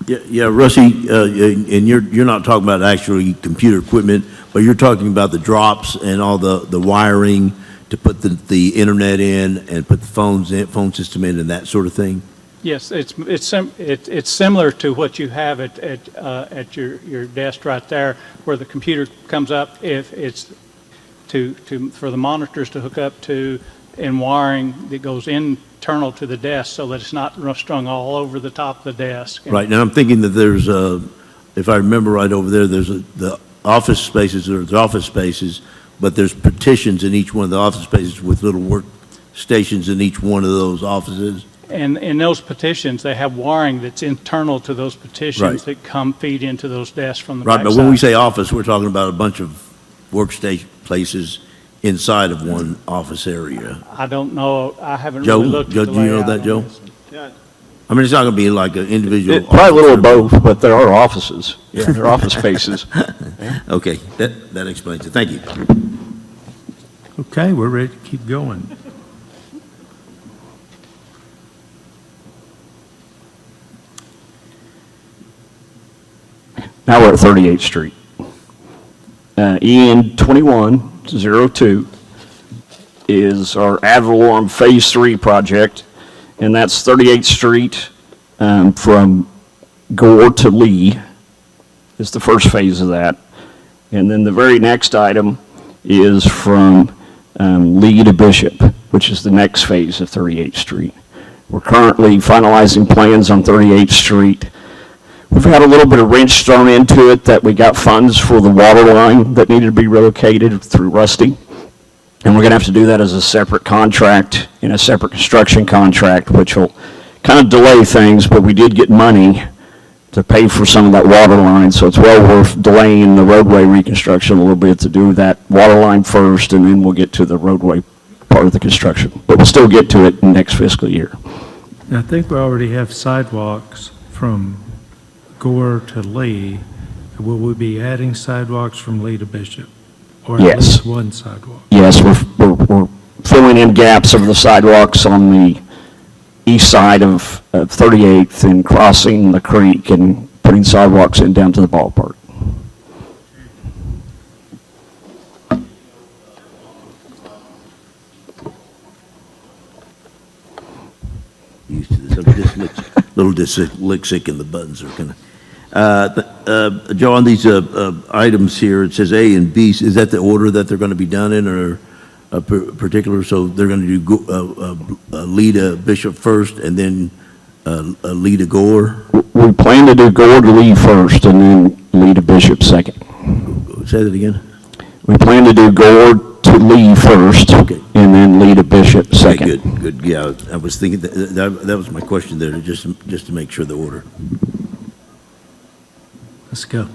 Yeah, Rusty, and you're not talking about actually computer equipment, but you're talking about the drops and all the wiring to put the internet in and put the phone system in and that sort of thing? Yes, it's similar to what you have at your desk right there, where the computer comes up. If it's for the monitors to hook up to, and wiring that goes internal to the desk, so that it's not strung all over the top of the desk. Right. Now I'm thinking that there's if I remember right over there, there's the office spaces. There's office spaces, but there's partitions in each one of the office spaces with little workstations in each one of those offices. And in those petitions, they have wiring that's internal to those petitions that feed into those desks from the backside. Right, but when we say office, we're talking about a bunch of workstation places inside of one office area. I don't know. I haven't Joe, really looked at the do you know layout that, on Joe? this. Yeah. I mean, it's not going to be like an individual. Probably a little of both, but there are offices. Yeah, there are office spaces. Okay, that explains it. Thank you. okay, we're ready to keep going. Now we're at 38th Street. EN 2102 is our ad valorem Phase 3 project, and that's 38th Street from Gore to Lee is the first phase of that. And then the very next item is from Lee to Bishop, which is the next phase of 38th Street. We're currently finalizing plans on 38th Street. We've had a little bit of wrench thrown into it that we got funds for the water line that needed to be relocated through Rusty. And we're going to have to do that as a separate contract, in a separate construction contract, which will kind of delay things, but we did get money to pay for some of that water line, so it's well worth delaying the roadway reconstruction a little bit to do that water line first, and then we'll get to the roadway part of the construction. But we'll still get to it in next fiscal year. Now, I think we already have sidewalks from Gore to Lee. Will we be adding sidewalks from Lee to Bishop? Or at Yes. least one sidewalk? Yes, we're filling in gaps of the sidewalks on the east side of 38th and crossing the creek and putting sidewalks in down to the ballpark. Used to this. I'm just dyslexic and the buttons are kind of. Joe, on these items here, it says A and B. Is that the order that they're going to be done in, or a particular? So they're going to do Lee to Bishop first, and then Lee to Gore. We plan to do Gore to Lee first, and then Lee to Bishop second. Say that again. We plan to do Gore to Lee first, and then Lee to Bishop second. Okay, good. Yeah, I was thinking that was my question there, just to make sure the order. Let's go.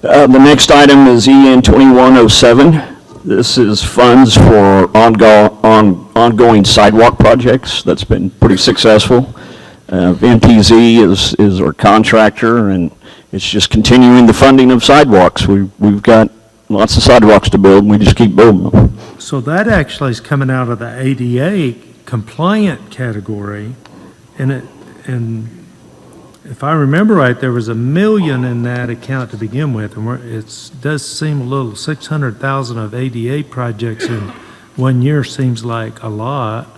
The next item is EN 2107. This is funds for ongoing sidewalk projects. That's been pretty successful. NPZ is our contractor, and it's just continuing the funding of sidewalks. We've got lots of sidewalks to build, and we just keep building them. So that actually is coming out of the ADA compliant category, and if I remember right, there was $1 million in that account to begin with, and it does seem a little, 600,000 of ADA projects in 1 year seems like a lot.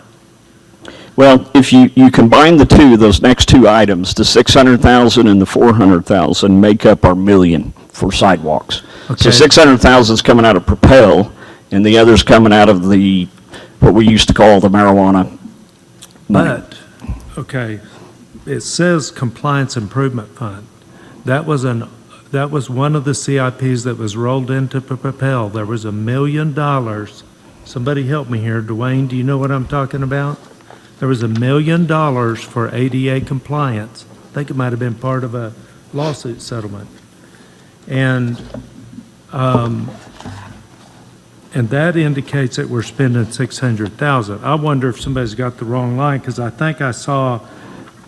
Well, if you combine the two, those next two items, the 600,000 and the 400,000 make up our $1 million for sidewalks. Okay. So 600,000 is coming out of Propel, and the other's coming out of what we used to call the marijuana money. But, okay, it says Compliance Improvement Fund. That was one of the CIPs that was rolled into Propel. There was $1 million. Somebody help me here. Dwayne, do you know what I'm talking about? There was $1 million for ADA compliance. I think it might have been part of a lawsuit settlement. And that indicates that we're spending 600,000. I wonder if somebody's got the wrong line, because I think I saw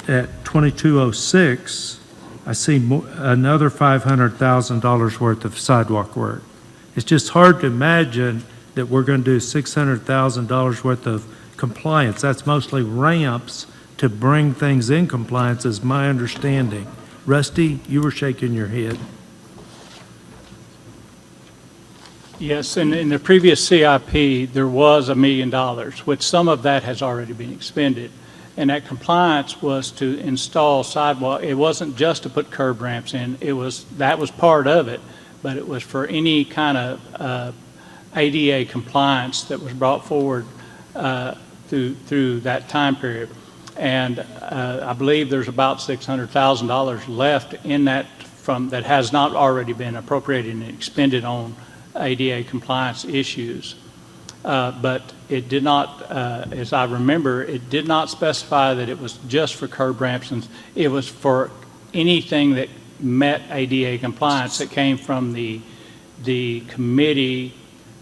at 2206, I see another $500,000 worth of sidewalk work. It's just hard to imagine that we're going to do $600,000 worth of compliance. That's mostly ramps to bring things in compliance, is my understanding. Rusty, you were shaking your head. Yes, and in the previous CIP, there was $1 million, which some of that has already been expended. And that compliance was to install sidewalk. It wasn't just to put curb ramps in. That was part of it, but it was for any kind of ADA compliance that was brought forward through that time period. And I believe there's about $600,000 left in that that has not already been appropriated and expended on ADA compliance issues. But it did not, as I remember, it did not specify that it was just for curb ramps, and it was for anything that met ADA compliance that came from the committee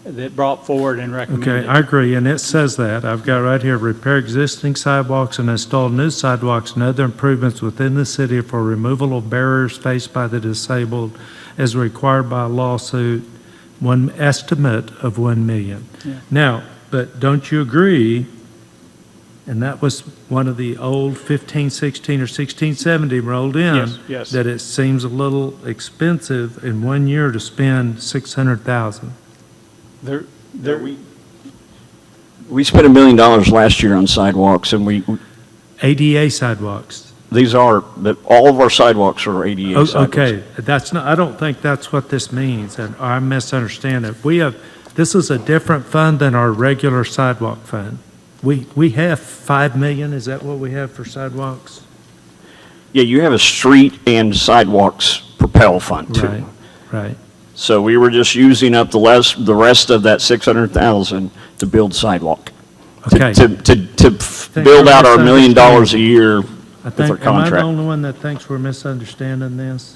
that brought forward and recommended. Okay, I agree, and it says that. I've got right here, repair existing sidewalks and install new sidewalks and other improvements within the city for removal of barriers faced by the disabled as required by a lawsuit, one estimate of $1 million. Yeah. Now, but don't you agree, and that was one of the old 1516 or 1670 rolled in, Yes, yes. that it seems a little expensive in 1 year to spend 600,000. We spent $1 million last year on sidewalks, and ADA sidewalks. all of our sidewalks are ADA sidewalks. Okay, that's not, I don't think that's what this means, and I misunderstand it. This is a different fund than our regular sidewalk fund. We have 5 million, is that what we have for sidewalks? Yeah, you have a street and sidewalks Propel fund too. Right, right. So we were just using up the rest of that 600,000 to build sidewalk. Okay. To build out our $1 million a year I with our think, am I the contract. only one that thinks we're misunderstanding this?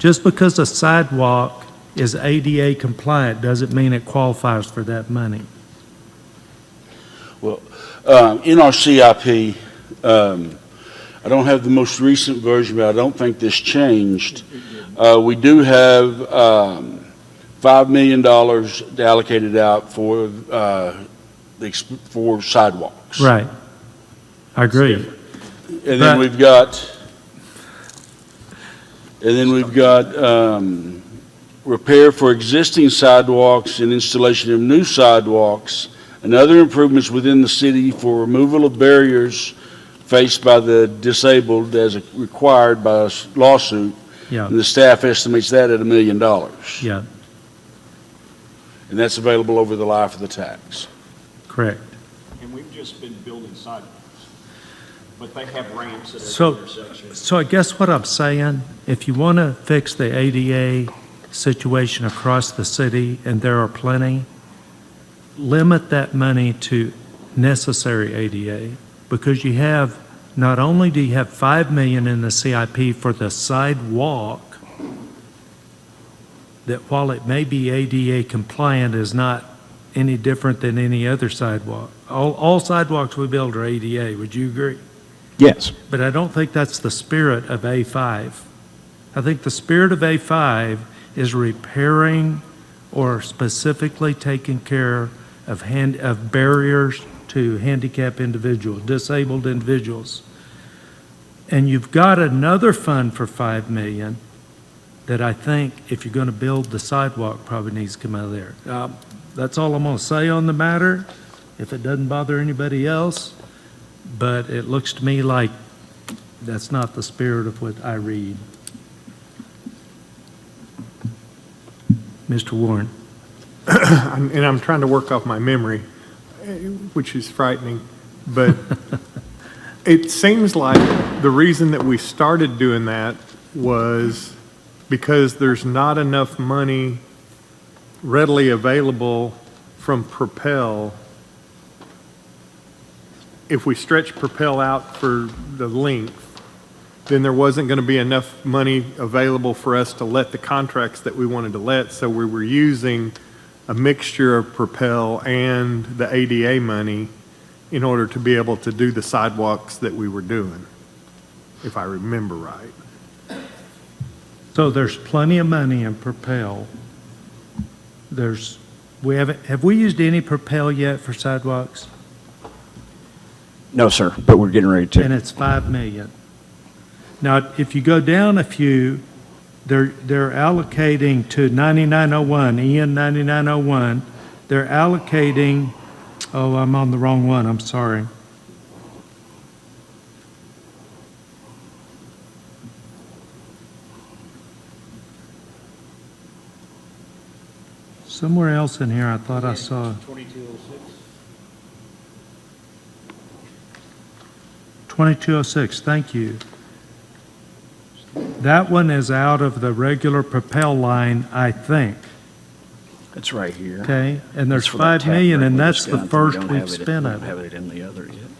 Just because a sidewalk is ADA compliant doesn't mean it qualifies for that money. Well, in our CIP, I don't have the most recent version, but I don't think this changed. We do have $5 million allocated out for sidewalks. Right. I agree. And then we've got repair for existing sidewalks and installation of new sidewalks and other improvements within the city for removal of barriers faced by the disabled as required by a lawsuit. Yeah. And the staff estimates that at $1 million. Yeah, And that's available over the life of the tax. correct. And we've just been building sidewalks, but they have ramps at So I guess what I'm saying, if you want to fix the ADA situation across the city, and there are plenty, limit that money to necessary ADA, because you have, not only do you have 5 million in the CIP for the sidewalk, that while it may be ADA compliant, is not any different than any other sidewalk. All sidewalks we build are ADA, would you agree? Yes. But I don't think that's the spirit of A5. I think the spirit of A5 is repairing or specifically taking care of barriers to handicapped individuals, disabled individuals. And you've got another fund for $5 million that I think, if you're going to build the sidewalk, probably needs to come out of there. That's all I'm going to say on the matter, if it doesn't bother anybody else. But it looks to me like that's not the spirit of what I read. Mr. Warren. And I'm trying to work off my memory, which is frightening. But it seems like the reason that we started doing that was because there's not enough money readily available from Propel. If we stretch Propel out for the length, then there wasn't going to be enough money available for us to let the contracts that we wanted to let. So we were using a mixture of Propel and the ADA money in order to be able to do the sidewalks that we were doing, if I remember right. So there's plenty of money in Propel. Have we used any Propel yet for sidewalks? No, sir, but we're getting ready to. And it's $5 million. Now, if you go down a few, they're allocating to 9901, EN 9901, they're allocating, oh, I'm on the wrong one, I'm sorry. Somewhere else in here, I thought I saw. 2206. 2206, thank you. That one is out of the regular Propel line, I think, It's right here. okay? And there's That's for that 5 million, tap and rate we that's the discussed. We first don't we've have it- spent we of don't it. have it in the other yet.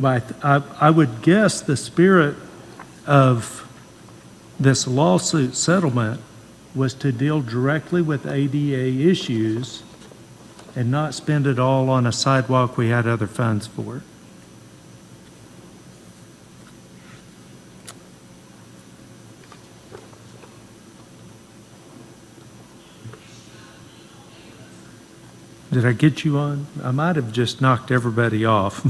But I would guess the spirit of this lawsuit settlement was to deal directly with ADA issues and not spend it all on a sidewalk we had other funds for. Did I get you on? I might have just knocked everybody off.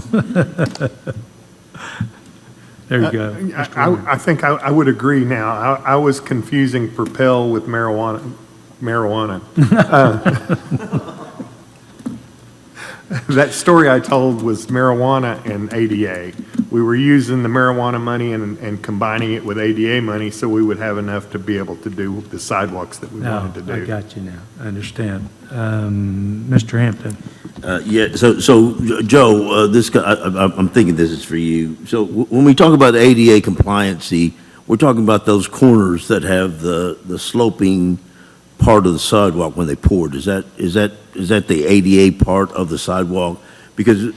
There you go. Mr. Warren. I think I would agree now. I was confusing Propel with marijuana. That story I told was marijuana and ADA. We were using the marijuana money and combining it with ADA money so we would have enough to be able to do the sidewalks that we wanted to do. I got you now. I understand. Mr. Hampton. Yeah, so Joe, I'm thinking this is for you. So when we talk about ADA compliancy, we're talking about those corners that have the sloping part of the sidewalk when they poured. Is that the ADA part of the sidewalk? Because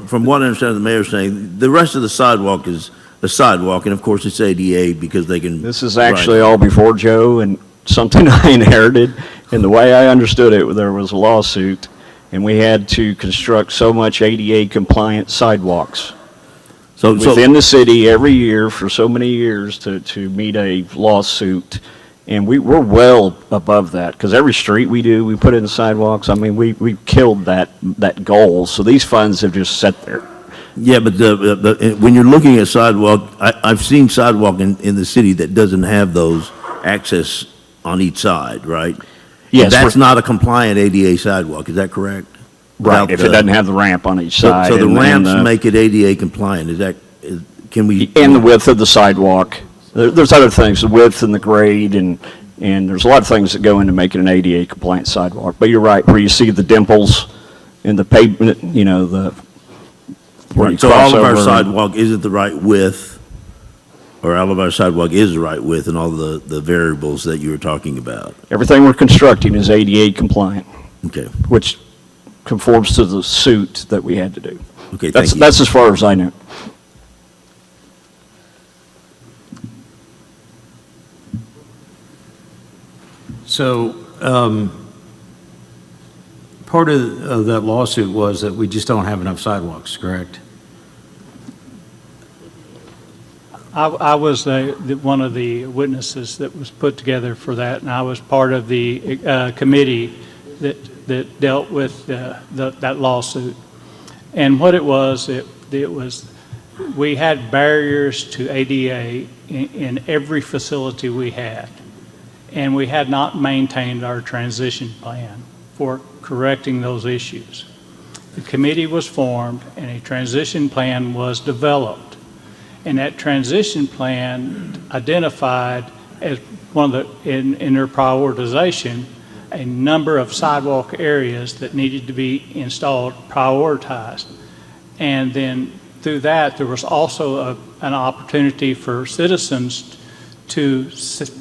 from what I understand the mayor saying, the rest of the sidewalk is a sidewalk, and of course it's ADA because they can. This is actually all before Joe and something I inherited. And the way I understood it, there was a lawsuit, and we had to construct so much ADA compliant sidewalks within the city every year for so many years to meet a lawsuit. And we're well above that, because every street we do, we put in sidewalks. I mean, we killed that goal. So these funds have just sat there. Yeah, but when you're looking at sidewalk, I've seen sidewalk in the city that doesn't have those access on each side, right? Yes. That's not a compliant ADA sidewalk, is that correct? Right, if it doesn't have the ramp on each side. So the and ramps make it ADA compliant, can we? And the width of the sidewalk. There's other things, the width and the grade, and there's a lot of things that go into making an ADA compliant sidewalk. But you're right, where you see the dimples in the pavement, Right, so all of our sidewalk isn't the right width, or all of our sidewalk is the right width, and all the variables that you were talking about. Everything we're constructing is ADA compliant. Okay. Which conforms to the suit that we had to do. Okay, thank you. That's as far as I know. So, part of that lawsuit was that we just don't have enough sidewalks, correct? I was one of the witnesses that was put together for that, and I was part of the committee that dealt with that lawsuit. And what it was, we had barriers to ADA in every facility we had, and we had not maintained our transition plan for correcting those issues. The committee was formed, and a transition plan was developed. And that transition plan identified as one of the, in their prioritization, a number of sidewalk areas that needed to be installed, prioritized. And then through that, there was also an opportunity for citizens to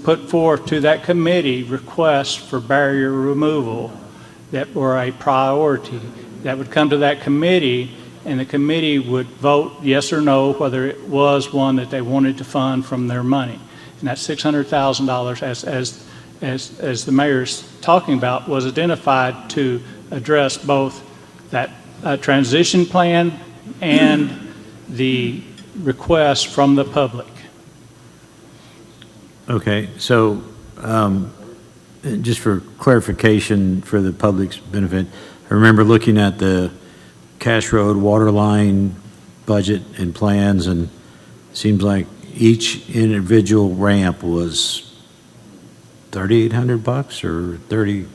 put forth to that committee requests for barrier removal that were a priority. That would come to that committee, and the committee would vote yes or no whether it was one that they wanted to fund from their money. And that $600,000, as the mayor's talking about, was identified to address both that transition plan and the request from the public. Okay, so just for clarification for the public's benefit, I remember looking at the Cash Road water line budget and plans, and it seems like each individual ramp was $3,800 or 30.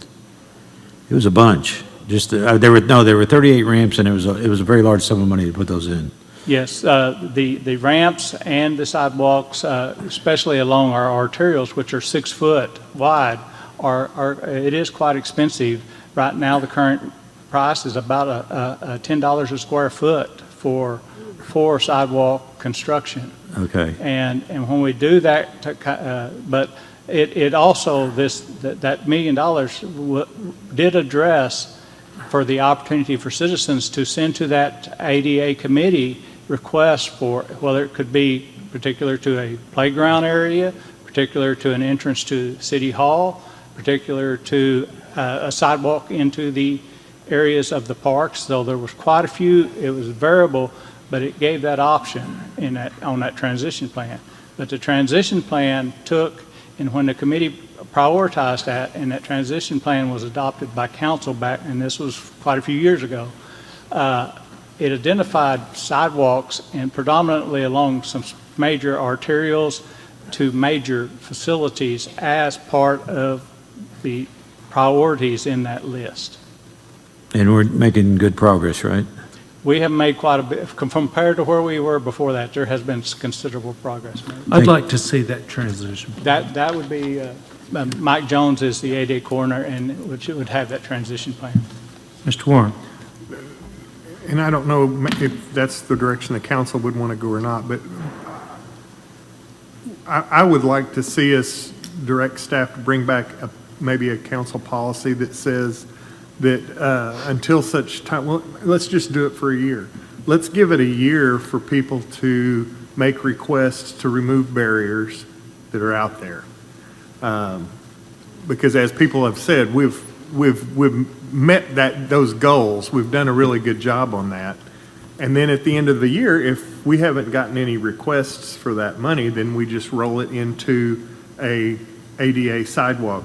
It was a bunch. Just there were 38 ramps, and it was a very large sum of money to put those in. Yes, the ramps and the sidewalks, especially along our arterials, which are 6 foot wide, it is quite expensive. Right now, the current price is about a $10 a square foot for sidewalk construction. Okay. And when we do that, but it also that $1 million did address for the opportunity for citizens to send to that ADA committee requests for whether it could be particular to a playground area, particular to an entrance to City Hall, particular to a sidewalk into the areas of the parks. Though there was quite a few, it was variable, but it gave that option on that transition plan. But the transition plan took, and when the committee prioritized that, and that transition plan was adopted by council back, and this was quite a few years ago, it identified sidewalks and predominantly along some major arterials to major facilities as part of the priorities in that list. And we're making good progress, right? We have made quite a bit, compared to where we were before that, there has been considerable progress made. I'd like to see that transition. That would be, Mike Jones is the ADA coroner, and which would have that transition plan. Mr. Warren. And I don't know if that's the direction the council would want to go or not, but I would like to see us direct staff to bring back maybe a council policy that says that until such time, well, let's just do it for a year. Let's give it a year for people to make requests to remove barriers that are out there. Because as people have said, we've met those goals. We've done a really good job on that. And then at the end of the year, if we haven't gotten any requests for that money, then we just roll it into a ADA sidewalk.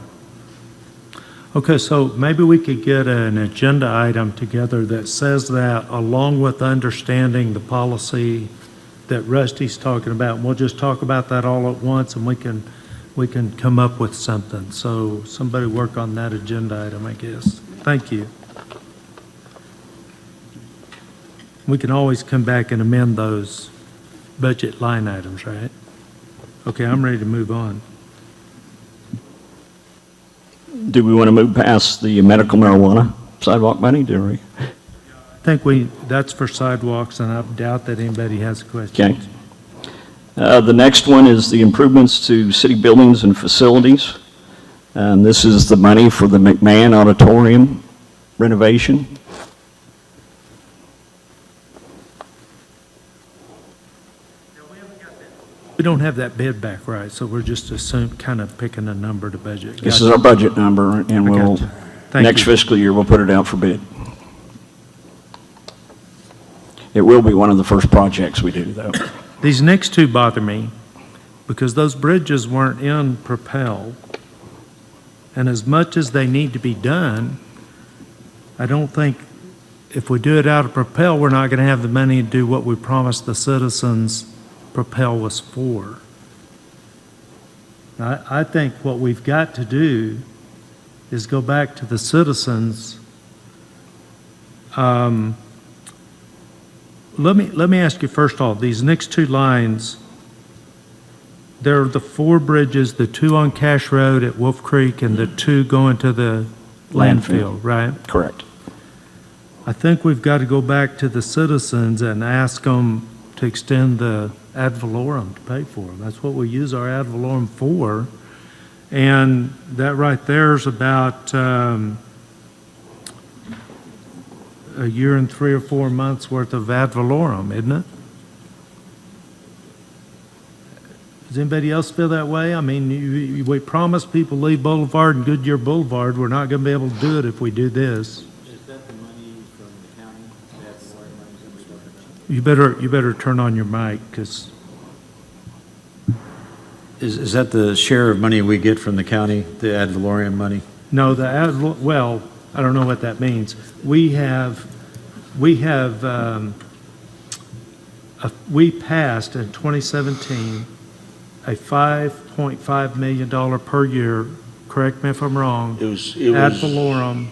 Okay, so maybe we could get an agenda item together that says that, along with understanding the policy that Rusty's talking about. And we'll just talk about that all at once, and we can come up with something. So somebody work on that agenda item, I guess. Thank you. We can always come back and amend those budget line items, right? Okay, I'm ready to move on. Do we want to move past the medical marijuana sidewalk money, do we? I think that's for sidewalks, and I doubt that anybody has questions. Okay. The next one is the improvements to city buildings and facilities. And this is the money for the McMahon Auditorium renovation. We don't have that bid back, right? So we're just kind of picking a number to budget. This is our budget number, and we'll, Thank next you. fiscal year, we'll put it out for bid. It will be one of the first projects we do, though. These next two bother me because those bridges weren't in Propel. And as much as they need to be done, I don't think if we do it out of Propel, we're not going to have the money to do what we promised the citizens Propel was for. I think what we've got to do is go back to the citizens. Let me ask you first off, these next two lines, there are the four bridges, the two on Cash Road at Wolf Creek and the two going to the landfill, right? Correct. I think we've got to go back to the citizens and ask them to extend the ad valorem to pay for them. That's what we use our ad valorem for. And that right there is about a year and 3 or 4 months worth of ad valorem, isn't it? Does anybody else feel that way? I mean, we promised people Lee Boulevard and Goodyear Boulevard. We're not going to be able to do it if we do this. Is that the money from the county? That's the money that we're talking about? You better turn on your mic, because Is that the share of money we get from the county, the ad valorem money? no, well, I don't know what that means. We passed in 2017 a $5.5 million per year, correct me if I'm wrong, It was ad valorem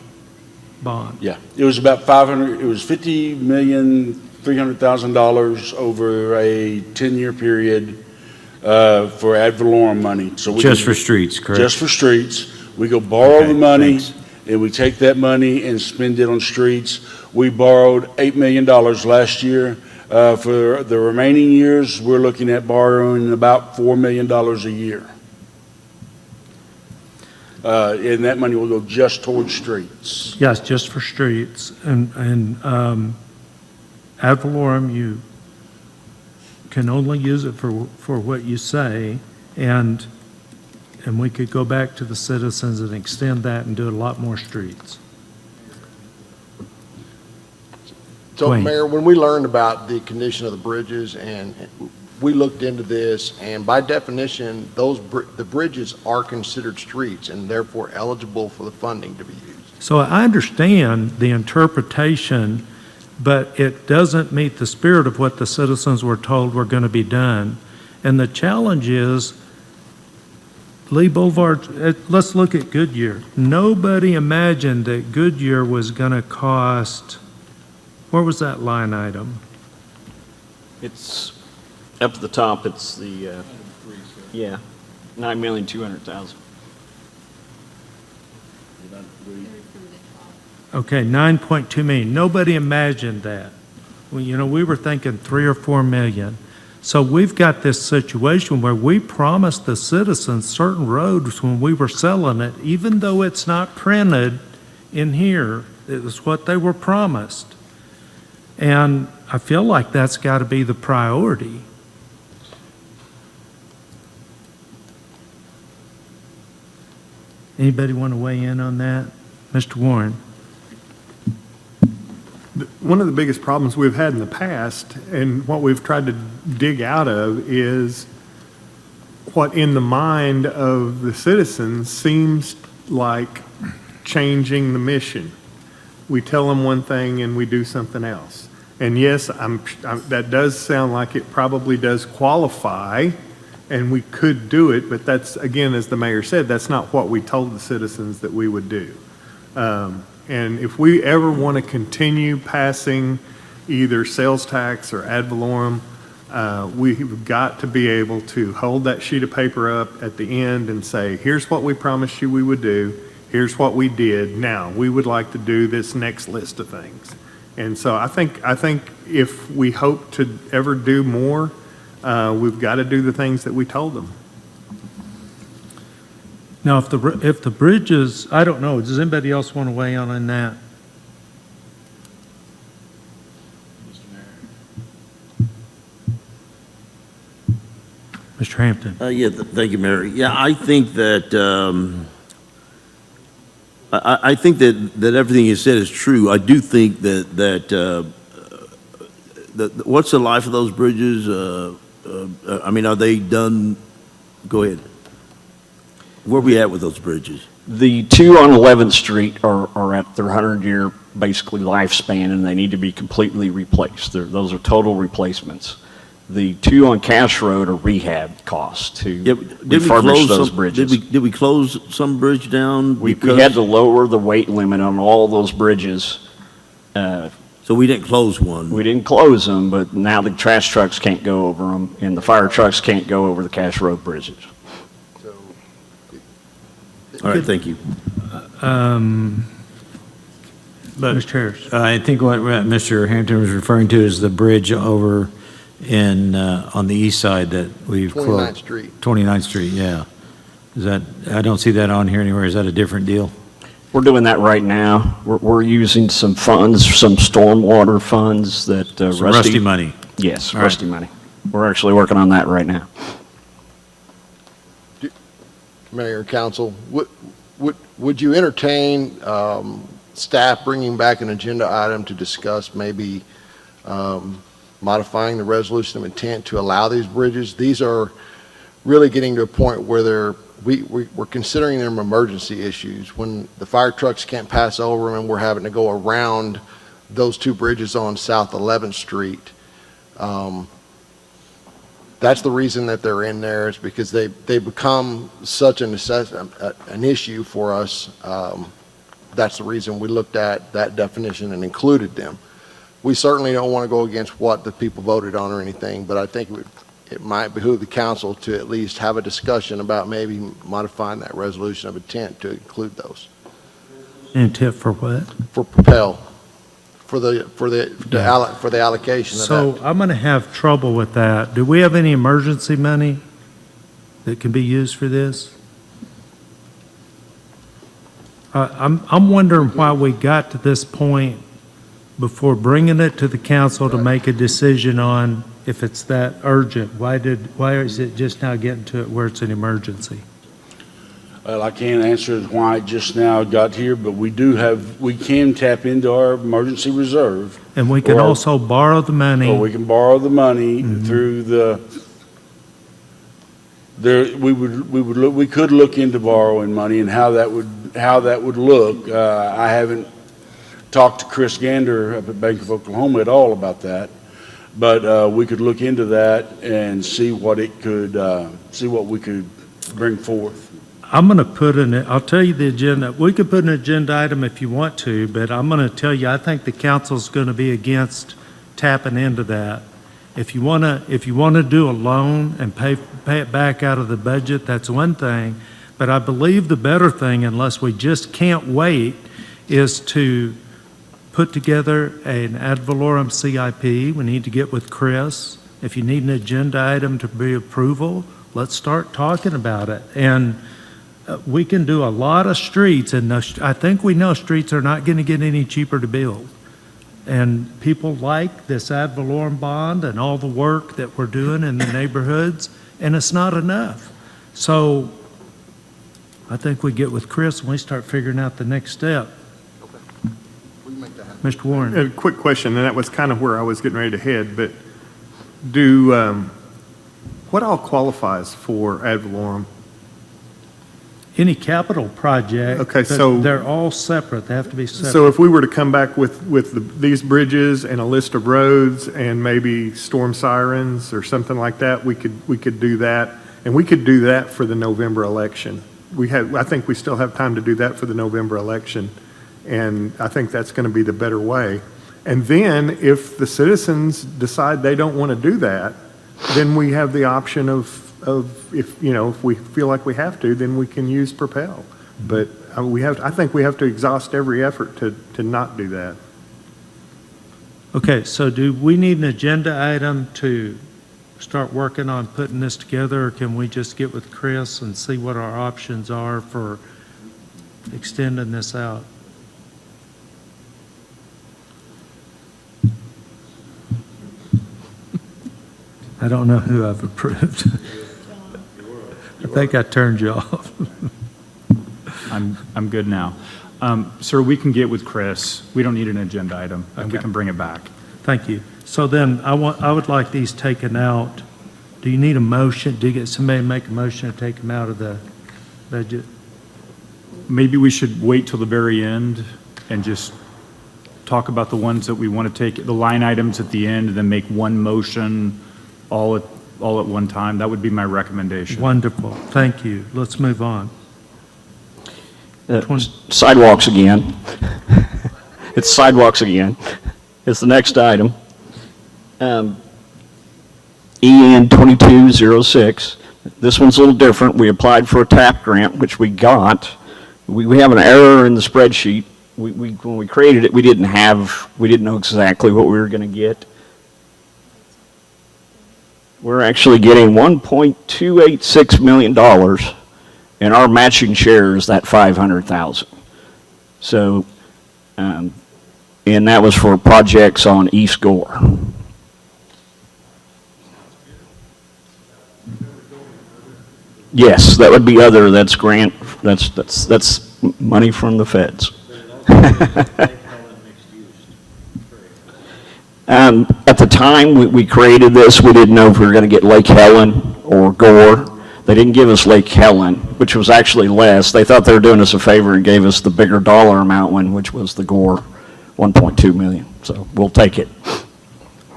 bond. Yeah, it was about $50,300,000 over a 10-year period for ad valorem money. So we Just for streets, correct? Just for streets. We go borrow Okay, the money, thanks. and we take that money and spend it on streets. We borrowed $8 million last year. For the remaining years, we're looking at borrowing about $4 million a year. And that money will go just towards streets. Yes, just for streets. And ad valorem, you can only use it for what you say, and we could go back to the citizens and extend that and do a lot more streets. So, Dwayne. Mayor, when we learned about the condition of the bridges and we looked into this, and by definition, the bridges are considered streets and therefore eligible for the funding to be used. So I understand the interpretation, but it doesn't meet the spirit of what the citizens were told were going to be done. And the challenge is, Lee Boulevard, let's look at Goodyear. Nobody imagined that Goodyear was going to cost, where was that line item? It's up at the top, it's the, yeah, 9,200,000. Okay, 9.2 million. Nobody imagined that. We were thinking 3 or 4 million. So we've got this situation where we promised the citizens certain roads when we were selling it, even though it's not printed in here, it was what they were promised. And I feel like that's got to be the priority. Anybody want to weigh in on that? Mr. Warren? One of the biggest problems we've had in the past, and what we've tried to dig out of, is what in the mind of the citizens seems like changing the mission. We tell them one thing and we do something else. And yes, that does sound like it probably does qualify, and we could do it, but that's, again, as the mayor said, that's not what we told the citizens that we would do. And if we ever want to continue passing either sales tax or ad valorem, we've got to be able to hold that sheet of paper up at the end and say, here's what we promised you we would do, here's what we did, now we would like to do this next list of things. And so I think if we hope to ever do more, we've got to do the things that we told them. Now, if the bridges, I don't know, does anybody else want to weigh in on that? Mr. Hampton? Yeah, thank you, Mary. Yeah, I think that, I think that everything you said is true. I do think that what's the life of those bridges? I mean, are they done? Go ahead. Where we at with those bridges? The two on 11th Street are at their 100-year, basically, lifespan, and they need to be completely replaced. Those are total replacements. The two on Cash Road are rehab costs to refurbish those bridges. Did we close some bridge down? We had to lower the weight limit on all those bridges. So we didn't close one? We didn't close them, but now the trash trucks can't go over them, and the fire trucks can't go over the Cash Road bridges. All right, thank you. Mr. Harris? I think what Mr. Hampton was referring to is the bridge over on the east side that we've closed. 29th Street. 29th Street, yeah. Is that, I don't see that on here anywhere. Is that a different deal? We're doing that right now. We're using some funds, some stormwater funds that Some Rusty money. Yes, All Rusty right. money. We're actually working on that right now. Mayor and council, would you entertain staff bringing back an agenda item to discuss maybe modifying the resolution of intent to allow these bridges? These are really getting to a point where we're considering them emergency issues. When the fire trucks can't pass over them and we're having to go around those two bridges on South 11th Street. That's the reason that they're in there, is because they become such an issue for us. That's the reason we looked at that definition and included them. We certainly don't want to go against what the people voted on or anything, but I think it might behoove the council to at least have a discussion about maybe modifying that resolution of intent to include those. Intent for what? For Propel, for the allocation of So that. I'm going to have trouble with that. Do we have any emergency money that can be used for this? I'm wondering why we got to this point before bringing it to the council to make a decision on if it's that urgent. Why is it just now getting to it where it's an emergency? Well, I can't answer why it just now got here, but we can tap into our emergency reserve. And we can also borrow the money. Or we can borrow the money through we could look into borrowing money and how that would look. I haven't talked to Chris Gander up at Bank of Oklahoma at all about that, but we could look into that and see what we could bring forth. I'm going to put I'll tell you the agenda. We could put an agenda item if you want to, but I'm going to tell you, I think the council's going to be against tapping into that. If you want to do a loan and pay it back out of the budget, that's one thing. But I believe the better thing, unless we just can't wait, is to put together an ad valorem CIP. We need to get with Chris. If you need an agenda item to be approval, let's start talking about it. And we can do a lot of streets, and I think we know streets are not going to get any cheaper to build. And people like this ad valorem bond and all the work that we're doing in the neighborhoods, and it's not enough. So I think we get with Chris and we start figuring out the next step. Mr. Warren. A quick question, and that was kind of where I was getting ready to head, but what all qualifies for ad valorem? Any capital project. Okay, but so they're all separate. They have to be separate. So if we were to come back with these bridges and a list of roads and maybe storm sirens or something like that, we could do that, and we could do that for the November election. I think we still have time to do that for the November election, and I think that's going to be the better way. And then if the citizens decide they don't want to do that, then we have the option of if we feel like we have to, then we can use Propel. But I think we have to exhaust every effort to not do that. Okay, so do we need an agenda item to start working on putting this together, or can we just get with Chris and see what our options are for extending this out? I don't know who I've approved. I think I turned you off. I'm good now. Sir, we can get with Chris. We don't need an agenda item, and we Okay. can bring it back. Thank you. So then I would like these taken out. Do you need a motion? Do you get somebody to make a motion to take them out of the budget? Maybe we should wait till the very end and just talk about the ones that we want to take, the line items at the end, and then make one motion all at one time. That would be my recommendation. Wonderful. Thank you. Let's move on. Sidewalks again. It's sidewalks again. It's the next item. EN 2206. This one's a little different. We applied for a TAP grant, which we got. We have an error in the spreadsheet. When we created it, we didn't know exactly what we were going to get. We're actually getting $1.286 million, and our matching share is that $500,000. So, and that was for projects on East Gore. Yes, that would be other, that's grant, that's money from the feds. At the time we created this, we didn't know if we were going to get Lake Helen or Gore. They didn't give us Lake Helen, which was actually less. They thought they were doing us a favor and gave us the bigger dollar amount one, which was the Gore, 1.2 million. So we'll take it.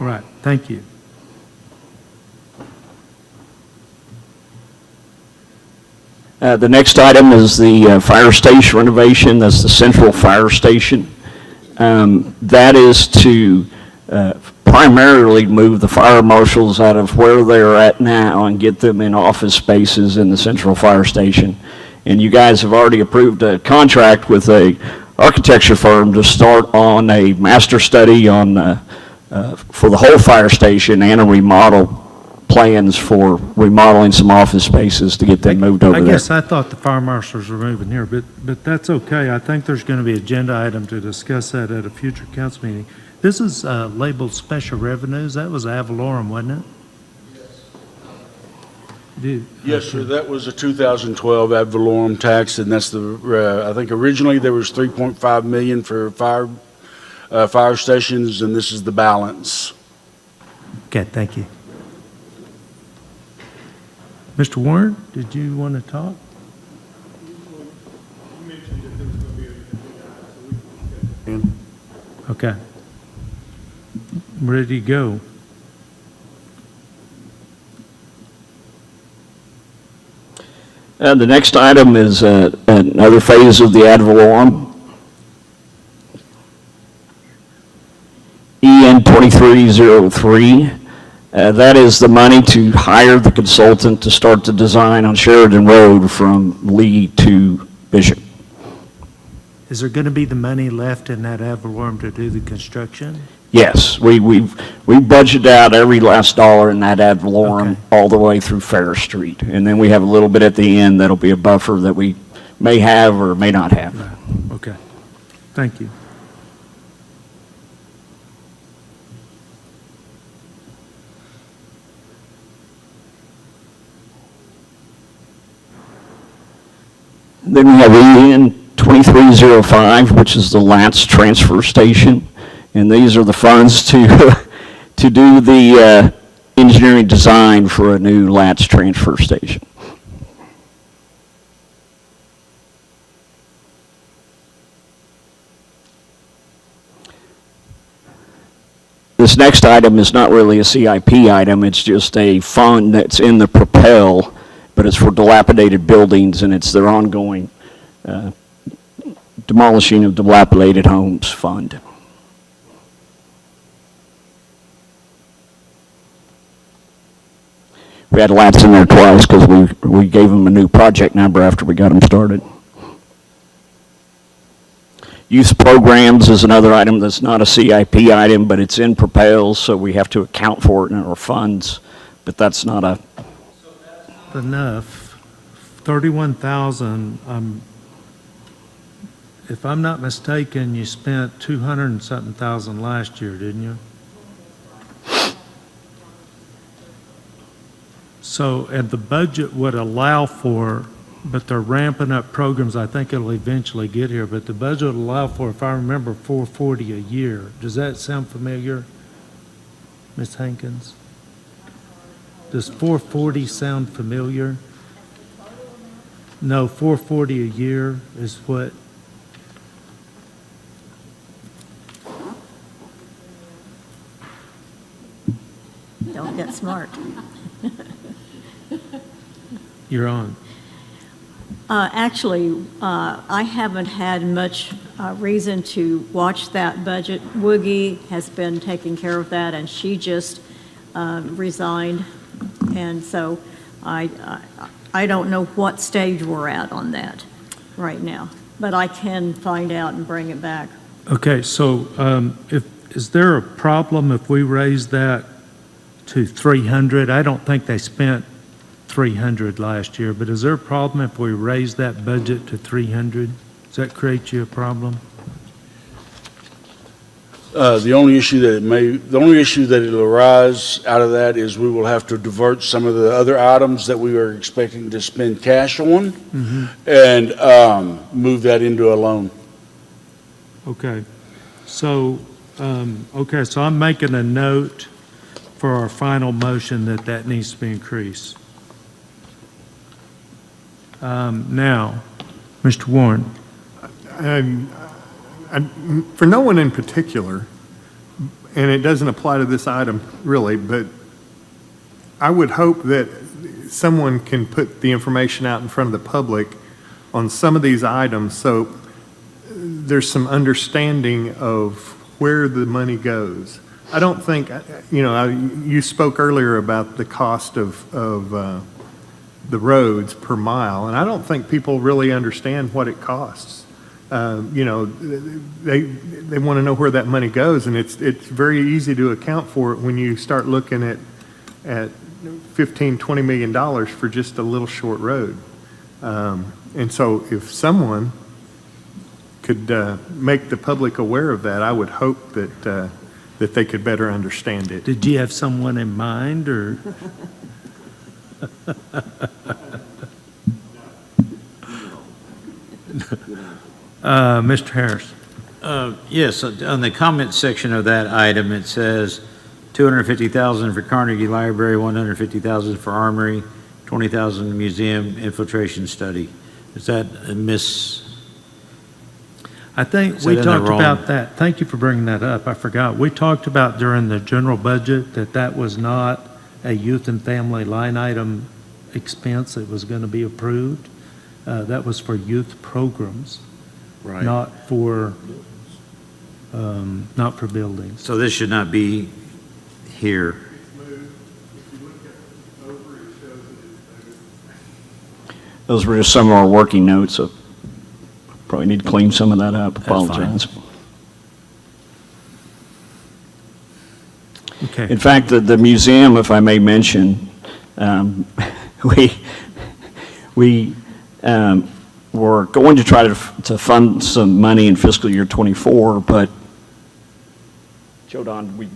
All right. Thank you. The next item is the fire station renovation. That's the central fire station. That is to primarily move the fire marshals out of where they're at now and get them in office spaces in the central fire station. And you guys have already approved a contract with a architecture firm to start on a master study on for the whole fire station and a remodel plans for remodeling some office spaces to get them moved over I there. guess I thought the fire marshals were moving here, but that's okay. I think there's going to be an agenda item to discuss that at a future council meeting. This is labeled special revenues. That was Avalorum, wasn't it? Yes, sir, that was a 2012 ad valorem tax, and that's the, I think originally there was 3.5 million for fire stations, and this is the balance. Okay, thank you. Mr. Warren, did you want to talk? Okay. I'm ready to go. The next item is another phase of the ad valorem. EN 2303. That is the money to hire the consultant to start the design on Sheridan Road from Lee to Bishop. Is there going to be the money left in that ad valorem to do the construction? Yes, we budgeted out every last dollar in that ad valorem all the way through Fair Street. And then we have a little bit at the end that'll be a buffer that we may have or may not have. Okay. Thank you. Then we have EN 2305, which is the Lance Transfer Station. And these are the funds to do the engineering design for a new Lance Transfer Station. This next item is not really a CIP item, it's just a fund that's in the Propel, but it's for dilapidated buildings, and it's their ongoing demolishing of dilapidated homes fund. We had lapse in there twice because we gave them a new project number after we got them started. Youth programs is another item that's not a CIP item, but it's in Propel, so we have to account for it in our funds, but that's not a... Enough. 31,000, if I'm not mistaken, you spent 200 and something thousand last year, didn't you? So, and the budget would allow for, but they're ramping up programs, I think it'll eventually get here, but the budget would allow for, if I remember, 440 a year. Does that sound familiar, Ms. Hankins? Does 440 sound familiar? No, 440 a year is what, Don't get smart. you're on. Actually, I haven't had much reason to watch that budget. Woogie has been taking care of that, and she just resigned. And so I don't know what stage we're at on that right now, but I can find out and bring it back. Okay, so is there a problem if we raise that to 300? I don't think they spent 300 last year, but is there a problem if we raise that budget to 300? Does that create you a problem? The only issue that it'll arise out of that is we will have to divert some of the other items that we are expecting to spend cash on and move that into a loan. Okay, so so I'm making a note for our final motion that needs to be increased. Now, Mr. Warren. For no one in particular, and it doesn't apply to this item really, but I would hope that someone can put the information out in front of the public on some of these items so there's some understanding of where the money goes. I don't think, you spoke earlier about the cost of the roads per mile, and I don't think people really understand what it costs. They want to know where that money goes, and it's very easy to account for it when you start looking at $15–20 million for just a little short road. And so if someone could make the public aware of that, I would hope that they could better understand it. Did you have someone in mind, or? Mr. Harris. Yes, on the comment section of that item, it says $250,000 for Carnegie Library, $150,000 for Armory, $20,000 museum infiltration study. Is that a miss? I think we talked about that. Thank you for bringing that up. I forgot. We talked about during the general budget that was not a youth and family line item expense that was going to be approved. That was for youth programs. Right. Not for buildings. So this should not be here. Those were just some of our working notes, so probably need to clean some of that up. Apologize. Okay. In fact, the museum, if I may mention, we were going to try to fund some money in fiscal year '24, but Joe Don, we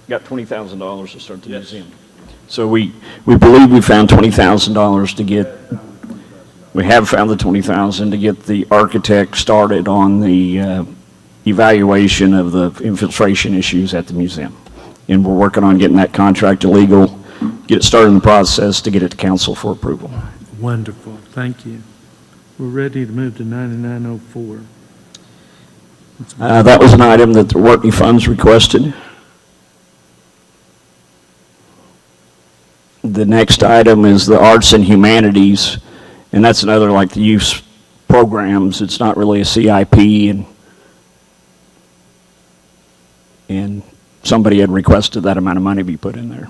got $20,000 to start the museum. So we believe we found $20,000 to get. We have found the $20,000 to get the architect started on the evaluation of the infiltration issues at the museum. And we're working on getting that contract legal, get it started in the process to get it to council for approval. Wonderful. Thank you. We're ready to move to 9904. That was an item that the Wortney Funds requested. The next item is the Arts and Humanities, and that's another like the youth programs. It's not really a CIP, and somebody had requested that amount of money be put in there.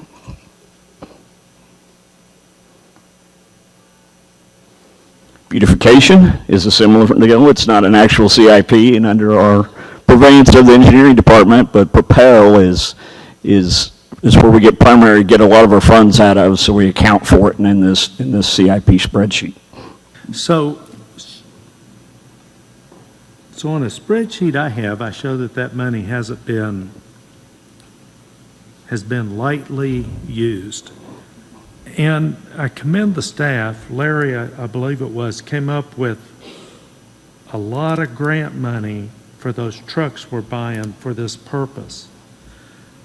Beautification is a similar deal. It's not an actual CIP and under our purveyance of the engineering department, but Propel is where we get a lot of our funds out of, so we account for it in this CIP spreadsheet. So on a spreadsheet I have, I show that money has been lightly used. And I commend the staff. Larry, I believe it was, came up with a lot of grant money for those trucks we're buying for this purpose.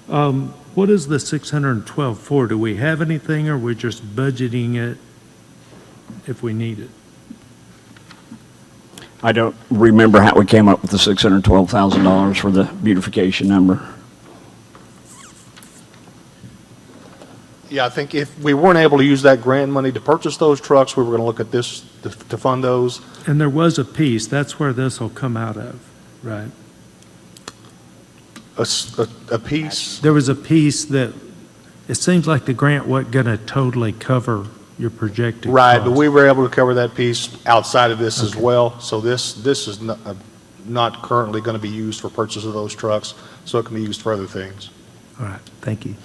What is the 612 for? Do we have anything, or are we just budgeting it if we need it? I don't remember how we came up with the $612,000 for the beautification number. Yeah, I think if we weren't able to use that grant money to purchase those trucks, we were going to look at this to fund those. And there was a piece, that's where this will come out of, right? A piece. There was a piece that, it seems like the grant wasn't going to totally cover your projected Right, but cost. we were able to cover that piece outside of this as well. So this is not currently going to be used for purchase of those trucks, so it can be used for other things. All right, thank you.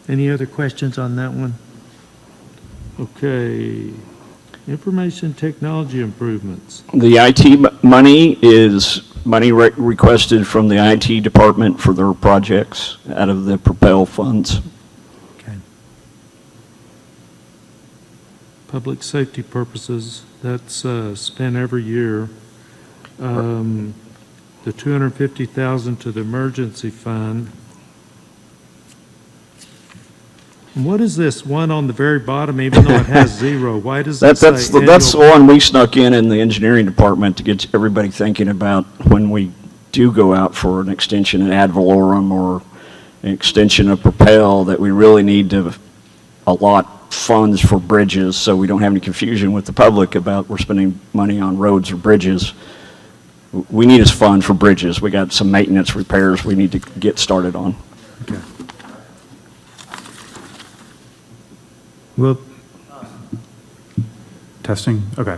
Any other questions on that one? Okay, information technology improvements. The IT money is money requested from the IT department for their projects out of the Propel funds. Okay. Public safety purposes, that's spent every year. The $250,000 to the emergency fund. And what is this one on the very bottom, even though it has zero? Why does it say That's the annual? one we snuck in the engineering department to get everybody thinking about when we do go out for an extension in ad valorem or an extension of Propel, that we really need to allot funds for bridges so we don't have any confusion with the public about we're spending money on roads or bridges. We need a fund for bridges. We got some maintenance repairs we need to get started on. Okay. Well, Testing? Okay.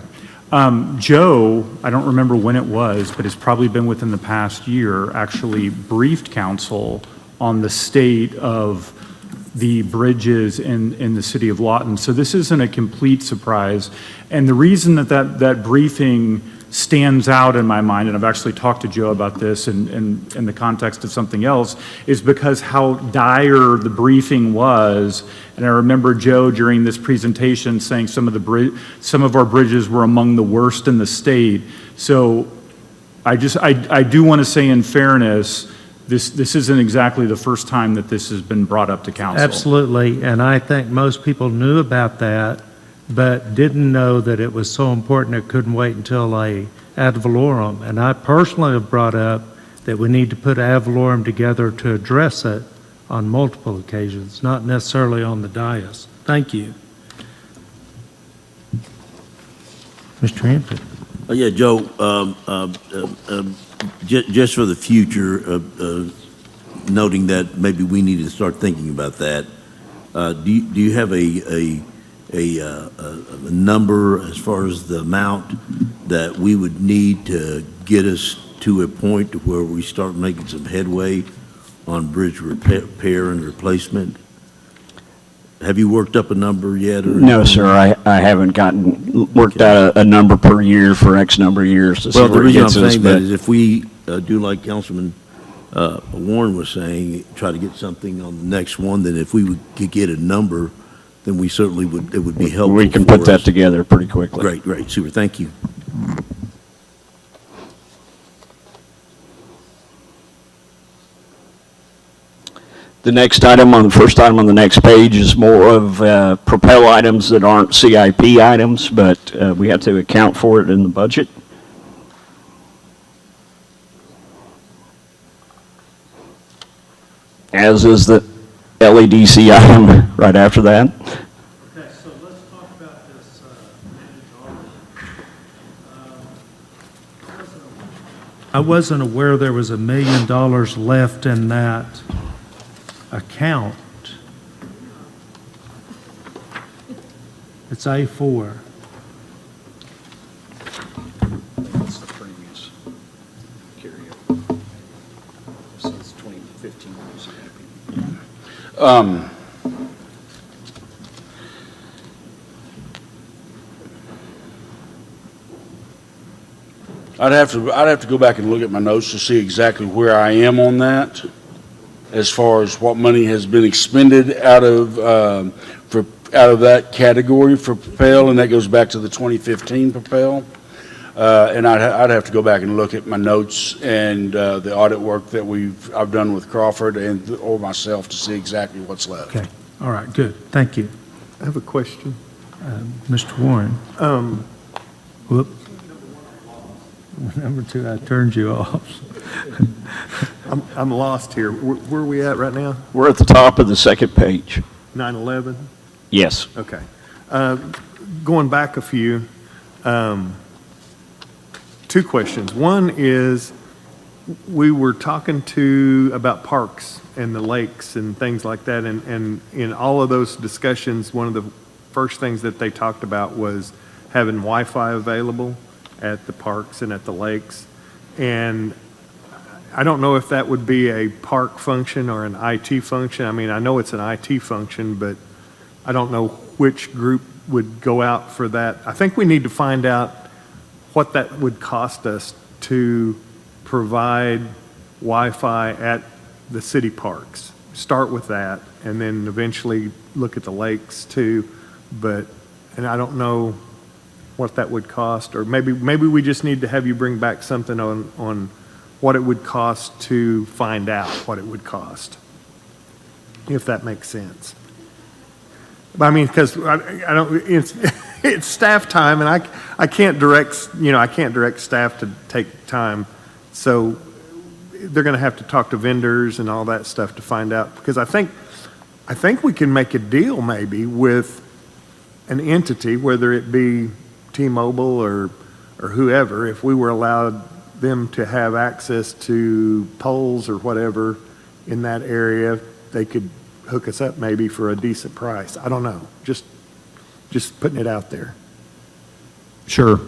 Joe, I don't remember when it was, but it's probably been within the past year, actually briefed council on the state of the bridges in the city of Lawton. So this isn't a complete surprise. And the reason that briefing stands out in my mind, and I've actually talked to Joe about this in the context of something else, is because how dire the briefing was. And I remember Joe during this presentation saying some of our bridges were among the worst in the state. So I do want to say, in fairness, this isn't exactly the first time that this has been brought up to council. absolutely, and I think most people knew about that, but didn't know that it was so important it couldn't wait until a ad valorem. And I personally have brought up that we need to put ad valorem together to address it on multiple occasions, not necessarily on the dais. Thank you. Mr. Hampton. Yeah, Joe, just for the future, noting that maybe we need to start thinking about that, do you have a number as far as the amount that we would need to get us to a point where we start making some headway on bridge repair and replacement? Have you worked up a number yet? Or No, sir, I haven't worked out a number per year for X number of years to see Well, the where it reason I'm gets us. saying that is if we do like Councilman Warren was saying, try to get something on the next one, then if we could get a number, then we certainly would, it would be helpful. We can for put that us. together pretty quickly. Great, super, thank you. The first item on the next page is more of Propel items that aren't CIP items, but we have to account for it in the budget. As is the LEDC item right after that. Okay, so let's talk about this I wasn't aware there was $1 million left in that account. It's A4. That's the previous carryover. Since 2015. I'd have to go back and look at my notes to see exactly where I am on that. as far as what money has been expended out of that category for Propel, and that goes back to the 2015 Propel. And I'd have to go back and look at my notes and the audit work that I've done with Crawford or myself to see exactly what's left. Okay, all right, good, thank you. I have a question. Mr. Warren, whoop. Number 2, I turned you off. I'm lost here. Where are we at right now? We're at the top of the second page. 9/11? Yes. Okay. Going back a few, 2 questions. One is, we were talking about parks and the lakes and things like that, and in all of those discussions, one of the first things that they talked about was having Wi-Fi available at the parks and at the lakes. And I don't know if that would be a park function or an IT function. I mean, I know it's an IT function, but I don't know which group would go out for that. I think we need to find out what that would cost us to provide Wi-Fi at the city parks. Start with that, and then eventually look at the lakes too. And I don't know what that would cost, or maybe we just need to have you bring back something on what it would cost to find out what it would cost, if that makes sense. I mean, because I don't, it's staff time, and I can't direct staff to take time, so they're going to have to talk to vendors and all that stuff to find out. Because I think we can make a deal maybe with an entity, whether it be T-Mobile or whoever, if we were allowed them to have access to poles or whatever in that area, they could hook us up maybe for a decent price. I don't know. Just putting it out there. Sure.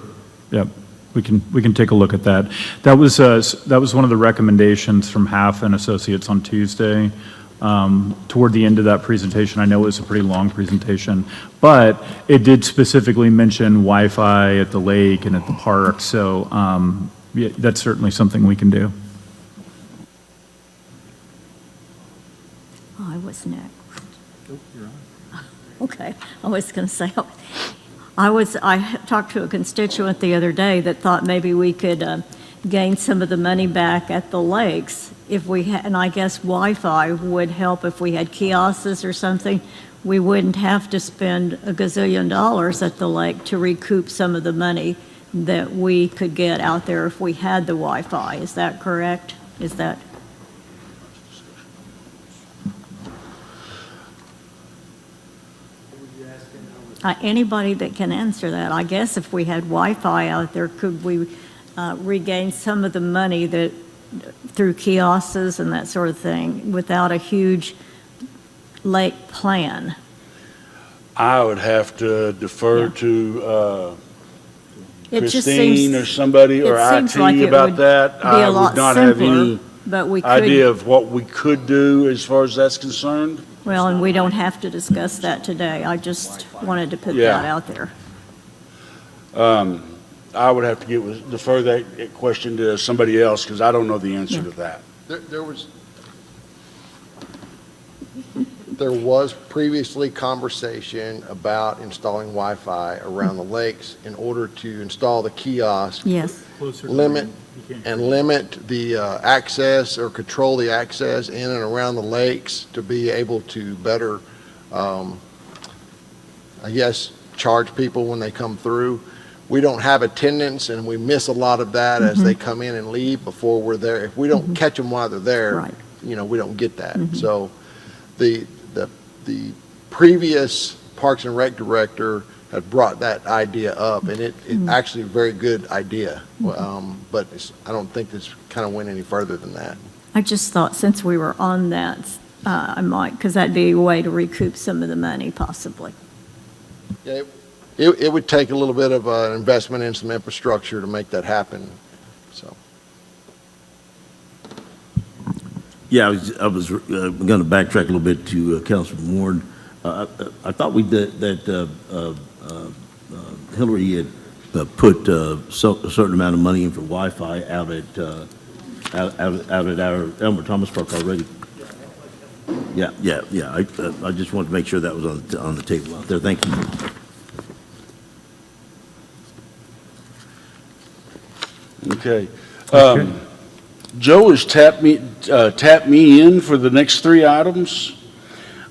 Yep. We can take a look at that. That was one of the recommendations from Half and Associates on Tuesday. Toward the end of that presentation, I know it was a pretty long presentation, but it did specifically mention Wi-Fi at the lake and at the park. So yeah, that's certainly something we can do. I was next. Okay, I was going to say, I talked to a constituent the other day that thought maybe we could gain some of the money back at the lakes if we had, and I guess Wi-Fi would help if we had kiosks or something. We wouldn't have to spend $1 gazillion at the lake to recoup some of the money that we could get out there if we had the Wi-Fi. Is that correct? Is that? Anybody that can answer that. I guess if we had Wi-Fi out there, could we regain some of the money that through kiosks and that sort of thing without a huge lake plan? I would have to defer to It just Christine seems- or somebody or it seems IT like it about would that. be I a lot would not have simpler, any but we could- idea of what we could do as far as that's concerned. Well, and we don't have to discuss that today. I just wanted to put Yeah. that out there. I would have to defer that question to somebody else because I don't know the answer to that. There was previously conversation about installing Wi-Fi around the lakes in order to install the kiosk. Yes. Limit the access or control the access in and around the lakes to be able to better, I guess, charge people when they come through. We don't have attendance, and we miss a lot of that as they come in and leave before we're there. If we don't catch them while they're there, we don't get that. So the previous Parks and Rec director had brought that idea up, and it actually a very good idea. But I don't think this kind of went any further than that. I just thought since we were on that, I might, because that'd be a way to recoup some of the money possibly. Yeah, it would take a little bit of an investment in some infrastructure to make that happen, so. Yeah, I was going to backtrack a little bit to Councilman Warren. I thought that Hillary had put a certain amount of money in for Wi-Fi out at our Elmer Thomas Park already. Yeah, yeah, yeah. I just wanted to make sure that was on the table out there. Thank you. Okay. Joe has tapped me in for the next three items,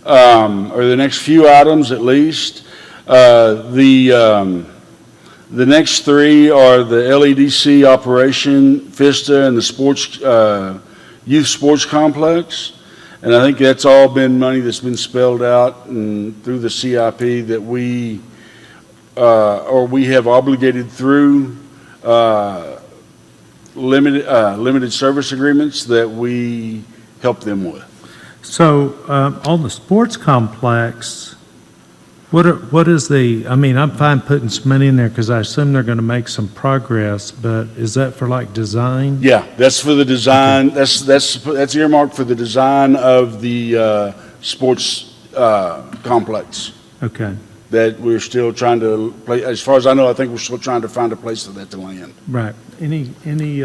or the next few items at least. The next three are the LEDC operation, FISTA, and the youth sports complex. And I think that's all been money that's been spelled out and through the CIP that we have obligated through limited service agreements that we help them with. So, on the sports complex, what is the, I mean, I'm fine putting some money in there because I assume they're going to make some progress, but is that for like design? Yeah, that's for the design. Okay. That's earmarked for the design of the sports complex. Okay. That we're still trying to play. As far as I know, I think we're still trying to find a place for that to land. Right. Anybody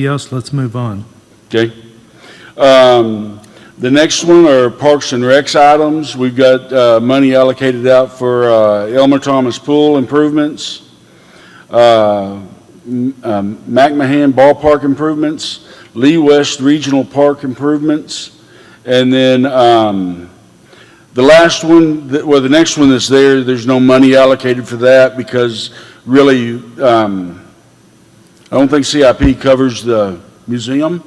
else? Let's move on. Okay. The next one are Parks and Recs items. We've got money allocated out for Elmer Thomas Pool improvements, McMahon Ballpark improvements, Lee West Regional Park improvements, and then the last one, the next one that's there's no money allocated for that because really, I don't think CIP covers the museum.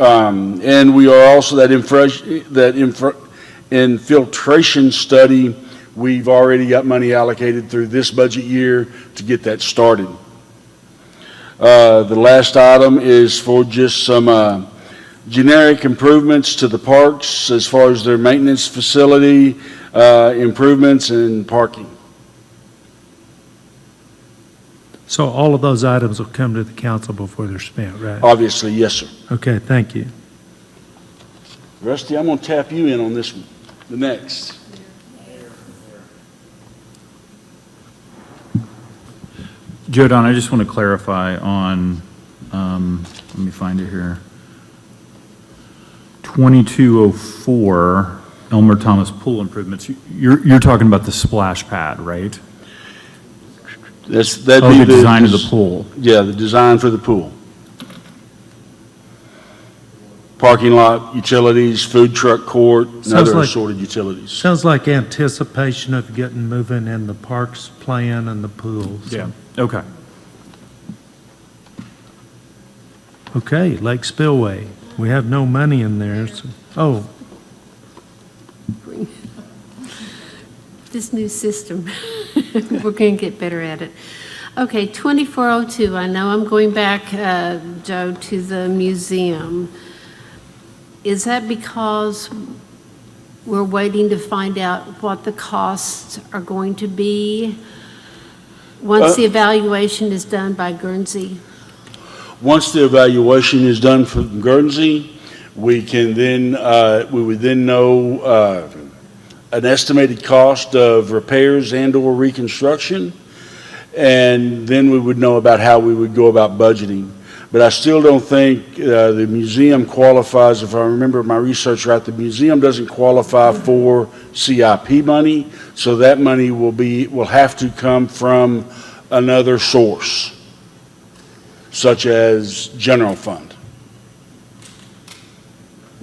And we are also that infiltration study, we've already got money allocated through this budget year to get that started. The last item is for just some generic improvements to the parks as far as their maintenance facility, improvements and parking. So all of those items will come to the council before they're spent, right? Obviously, yes, sir. Okay, thank you. Rusty, I'm going to tap you in on this one, the next. Joe Don, I just want to clarify on, let me find it here. 2204 Elmer Thomas Pool improvements. You're talking about the splash pad, right? That'd be the design of the pool. Yeah, the design for the pool. Parking lot, utilities, food truck court, and other assorted utilities. Sounds like anticipation of getting moving in the parks plan and the pools. Yeah, okay. Okay, Lake Spillway. We have no money in there. So, This new system, we're going to get better at it. Okay, 2402, I know I'm going back, Joe, to the museum. Is that because we're waiting to find out what the costs are going to be once the evaluation is done by Guernsey? Once the evaluation is done for Guernsey, we can then, we would then know an estimated cost of repairs and or reconstruction, and then we would know about how we would go about budgeting. But I still don't think the museum qualifies. If I remember my research right, the museum doesn't qualify for CIP money, so that money will have to come from another source, such as general fund.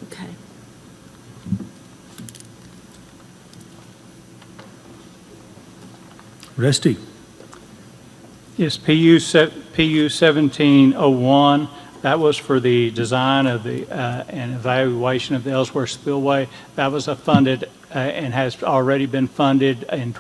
Okay. Rusty. Yes, PU 1701, that was for the design of the and evaluation of the Ellsworth Spillway. That was funded and has already been funded in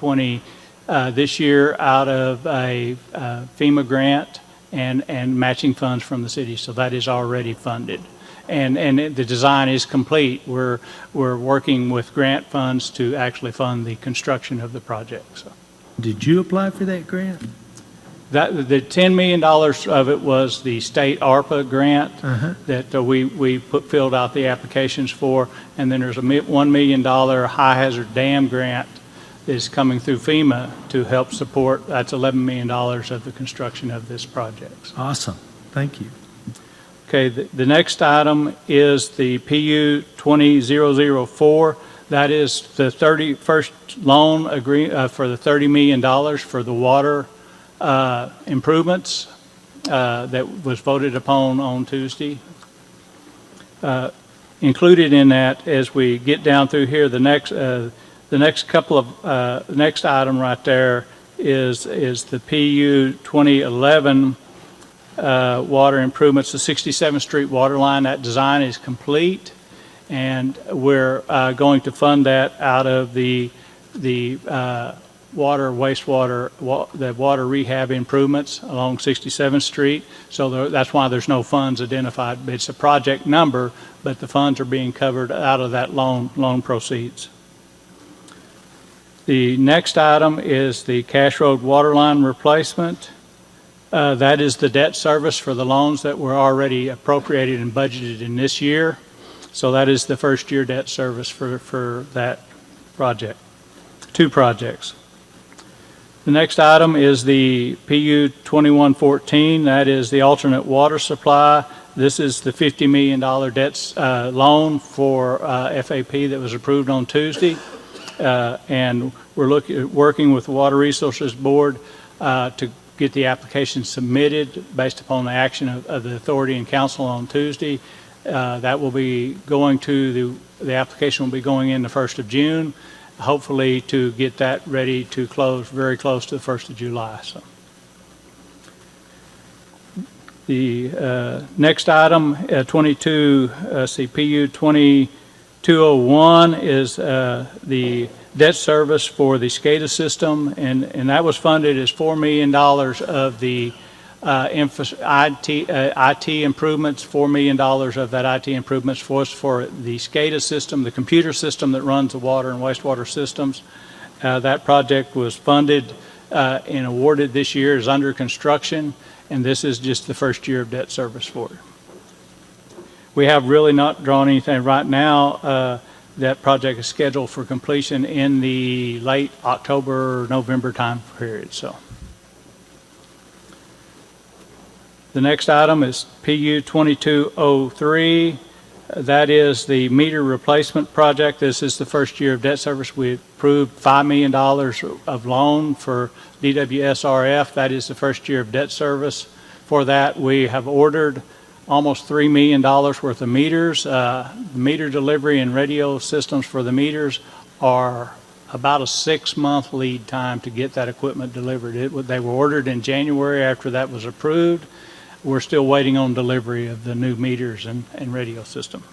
this year out of a FEMA grant and matching funds from the city. So that is already funded. And the design is complete. We're working with grant funds to actually fund the construction of the project. So. Did you apply for that grant? The $10 million of it was the state ARPA grant that we filled out the applications for, and then there's a $1 million high hazard dam grant that is coming through FEMA to help support. That's $11 million of the construction of this project. Awesome, thank you. Okay, the next item is the PU 20004. That is the 31st loan for the $30 million for the water improvements that was voted upon on Tuesday. Included in that, as we get down through here, the next item right there is the PU 2011 water improvements, the 67th Street water line. That design is complete, and we're going to fund that out of the wastewater rehab improvements along 67th Street. So that's why there's no funds identified. It's a project number, but the funds are being covered out of that loan proceeds. The next item is the Cash Road water line replacement. That is the debt service for the loans that were already appropriated and budgeted in this year. So that is the first year debt service for that project. 2 projects. The next item is the PU 2114. That is the alternate water supply. This is the $50 million debt loan for FAP that was approved on Tuesday. And we're working with the Water Resources Board to get the application submitted based upon the action of the authority and council on Tuesday. That will be going to the application will be going in the 1st of June, hopefully to get that ready to close very close to the 1st of July. So the next item, PU 2201 is the debt service for the SCADA system, and that was funded as $4 million of the IT improvements. $4 million of that IT improvements was for the SCADA system, the computer system that runs the water and wastewater systems. That project was funded and awarded this year, is under construction, and this is just the first year of debt service for it. We have really not drawn anything right now. That project is scheduled for completion in the late October, November time period. So the next item is PU 2203. That is the meter replacement project. This is the first year of debt service. We approved $5 million of loan for DWSRF. That is the first year of debt service. For that, we have ordered almost $3 million worth of meters. Meter delivery and radio systems for the meters are about a 6-month lead time to get that equipment delivered. They were ordered in January after that was approved. We're still waiting on delivery of the new meters and radio system.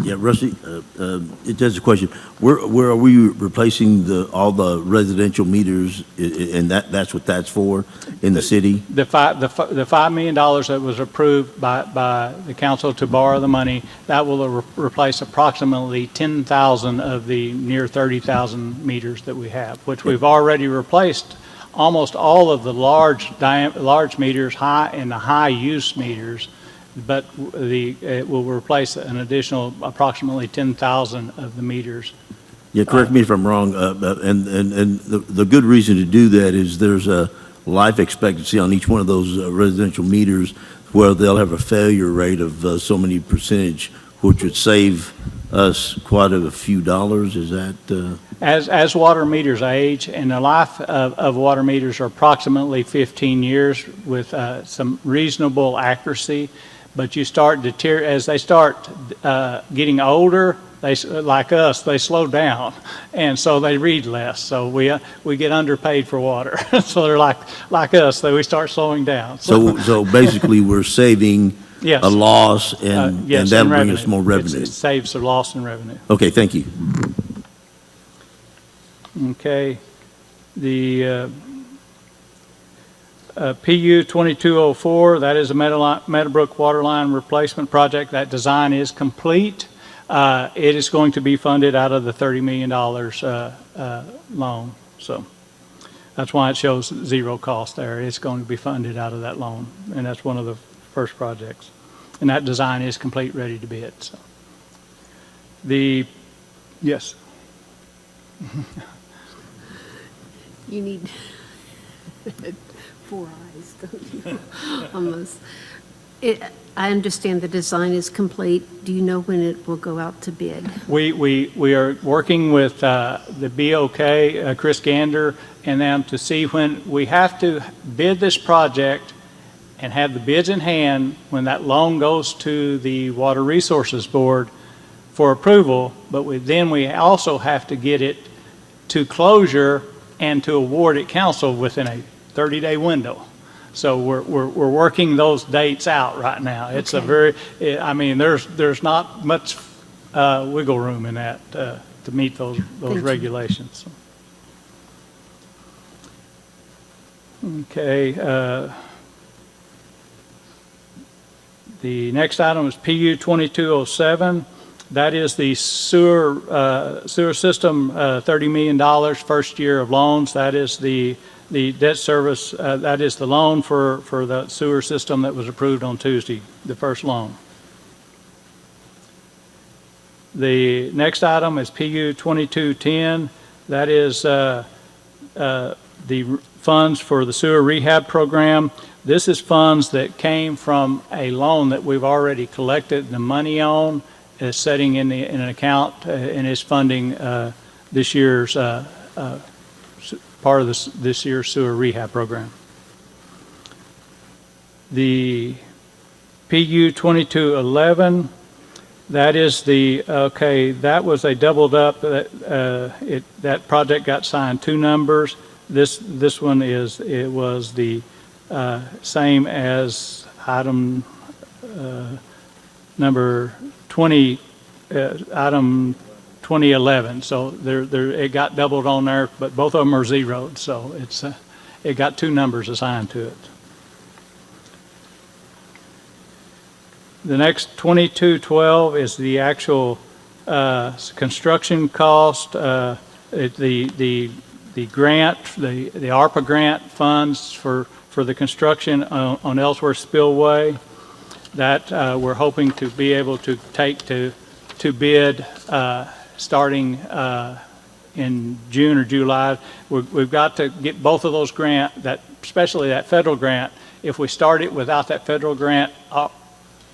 Yeah, Rusty, there's a question. Where are we replacing all the residential meters, and that's what that's for in the city? The $5 million that was approved by the council to borrow the money, that will replace approximately 10,000 of the near 30,000 meters that we have, which we've already replaced almost all of the large meters, high use meters. But it will replace an additional approximately 10,000 of the meters. Yeah, correct me if I'm wrong. And the good reason to do that is there's a life expectancy on each one of those residential meters where they'll have a failure rate of so many percentage, which would save us quite a few dollars. Is that? As water meters age, and the life of water meters are approximately 15 years with some reasonable accuracy. But you start as they start getting older, like us, they slow down, and so they read less. So we get underpaid for water. So they're like us, we start slowing down. So basically, we're saving yes. a loss, and that'll bring us more revenue. It saves the loss in revenue. Okay, thank you. Okay, the PU 2204, that is a Meadowbrook water line replacement project. That design is complete. It is going to be funded out of the $30 million loan. So that's why it shows zero cost there. It's going to be funded out of that loan, and that's one of the first projects. And that design is complete, ready to bid. So You need. Four eyes, don't you? Almost. I understand the design is complete. Do you know when it will go out to bid? We are working with the BOK, Chris Gander, and them to see when we have to bid this project and have the bids in hand when that loan goes to the Water Resources Board for approval, but then we also have to get it to closure and to award it council within a 30-day window. So we're working those dates out right now. It's a very, I mean, there's not much wiggle room in that to meet those regulations. Okay. The next item is PU 2207. That is the sewer system, $30 million, first year of loans. That is the debt service, that is the loan for the sewer system that was approved on Tuesday, the first loan. The next item is PU 2210. That is the funds for the sewer rehab program. This is funds that came from a loan that we've already collected the money on, is setting in an account and is funding this year's part of this year's sewer rehab program. The PU 2211, that is the, okay, that was a doubled up, that project got signed 2 numbers. This one is, it was the same as item number 20, item 2011. So it got doubled on there, but both of them are zeroed. So it got 2 numbers assigned to it. The next 2212 is the actual construction cost. The grant, the ARPA grant funds for the construction on Ellsworth Spillway that we're hoping to be able to take to bid starting in June or July. We've got to get both of those especially that federal grant. If we start it without that federal grant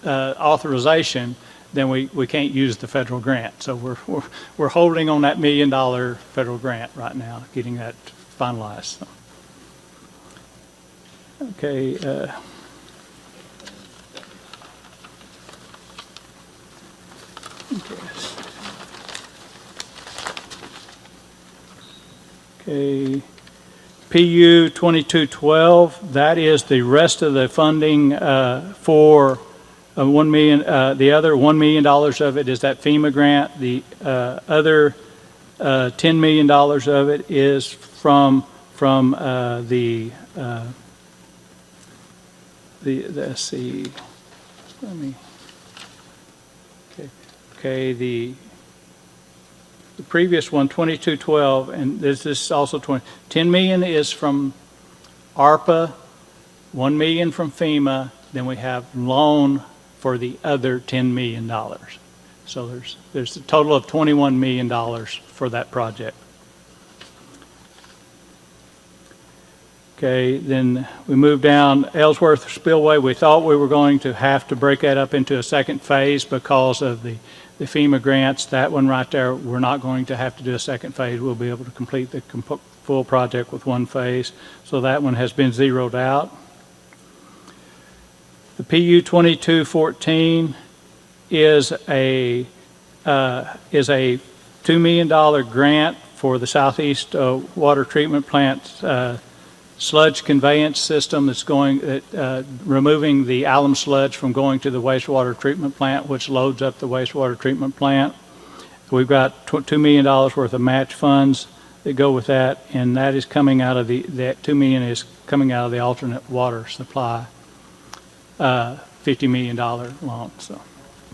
authorization, then we can't use the federal grant. So we're holding on that $1 million federal grant right now, getting that finalized. So. Okay. Okay. PU 2212, that is the rest of the funding for $1 million. The other $1 million of it is that FEMA grant. The other $10 million of it is from the let's see, let me, okay, the previous one, 2212, and this is also 10 million is from ARPA, 1 million from FEMA, then we have loan for the other $10 million. So there's a total of $21 million for that project. Okay, then we move down Ellsworth Spillway. We thought we were going to have to break that up into a second phase because of the FEMA grants. That one right there, we're not going to have to do a second phase. We'll be able to complete the full project with one phase. So that one has been zeroed out. The PU 2214 is a $2 million grant for the Southeast Water Treatment Plant sludge conveyance system that's removing the alum sludge from going to the wastewater treatment plant, which loads up the wastewater treatment plant. We've got $2 million worth of match funds that go with that, and that is coming out of that $2 million is coming out of the alternate water supply, $50 million loan. So.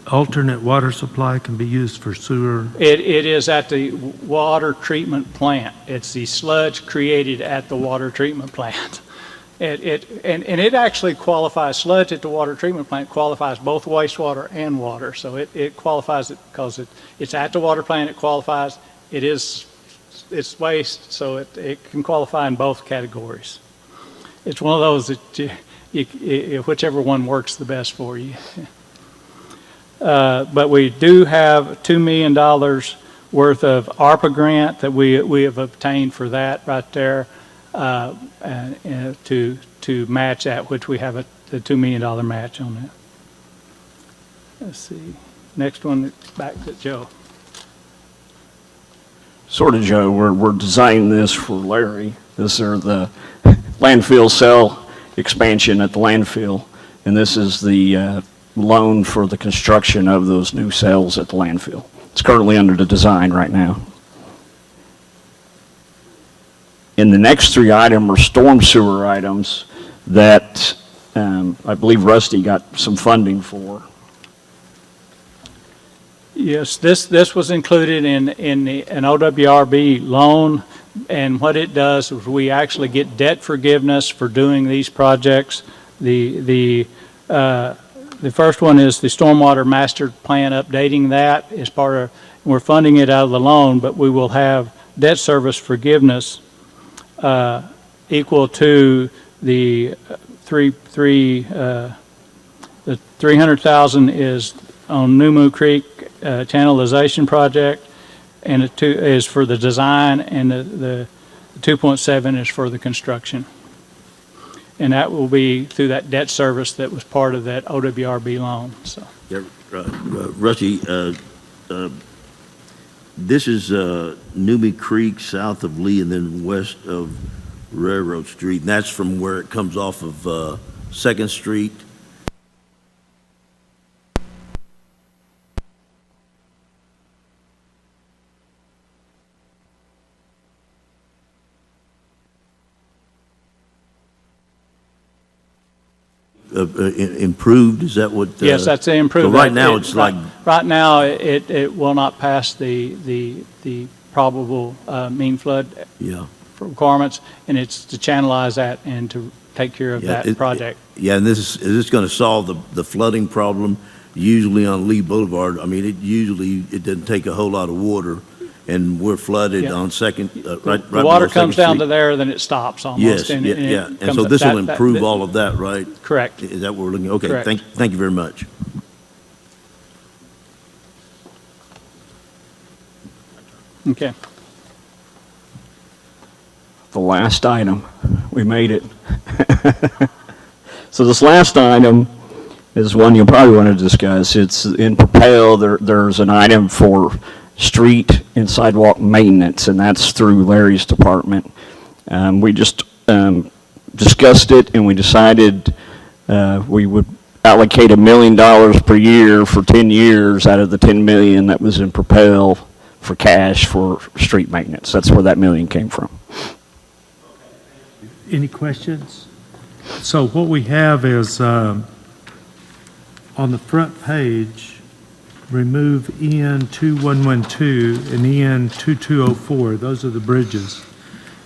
Alternate water supply can be used for sewer? It is at the water treatment plant. It's the sludge created at the water treatment plant. It actually qualifies, sludge at the water treatment plant qualifies both wastewater and water. So it qualifies it because it's at the water plant, it qualifies. It's waste, so it can qualify in both categories. it's one of those that whichever one works the best for you. But we do have $2 million worth of ARPA grant that we have obtained for that right there, and to match that, which we have the $2 million match on that. Let's see. Next one, back to Joe. Sort of, Joe, we're designing this for Larry. This are the landfill cell expansion at the landfill, and this is the loan for the construction of those new cells at the landfill. It's currently under the design right now. And the next three items are storm sewer items that I believe Rusty got some funding for. Yes, this was included in an OWRB loan, and what it does is we actually get debt forgiveness for doing these projects. The first one is the stormwater master plan, updating that as part of, we're funding it out of the loan, but we will have debt service forgiveness equal to the the 300,000 is on Numu Creek channelization project, and the 2 is for the design, and the 2.7 is for the construction. And that will be through that debt service that was part of that OWRB loan, so. Yeah, Rusty, this is Newby Creek south of Lee and then west of Railroad Street, and that's from where it comes off of 2nd Street. Improved, is that what? Yes, that's improved. So right now, it's like. Right now, it will not pass the probable mean flood requirements, and it's to channelize that and to take care of that project. Yeah, and is this going to solve the flooding problem? Usually on Lee Boulevard, I mean, it doesn't take a whole lot of water, and we're flooded on right. The water comes down to there, then it stops almost. Yes, and so this will improve all of that, right? Correct. Is that what we're looking? Okay, Correct. Thank you very much. Okay. The last item, we made it. So this last item is one you'll probably want to discuss. It's in Propel. There's an item for street and sidewalk maintenance, and that's through Larry's department. We just discussed it, and we decided we would allocate $1 million per year for 10 years out of the $10 million that was in Propel for cash for street maintenance. That's where that $1 million came from. Any questions? So what we have is, on the front page, remove EN 2112 and EN 2204. Those are the bridges.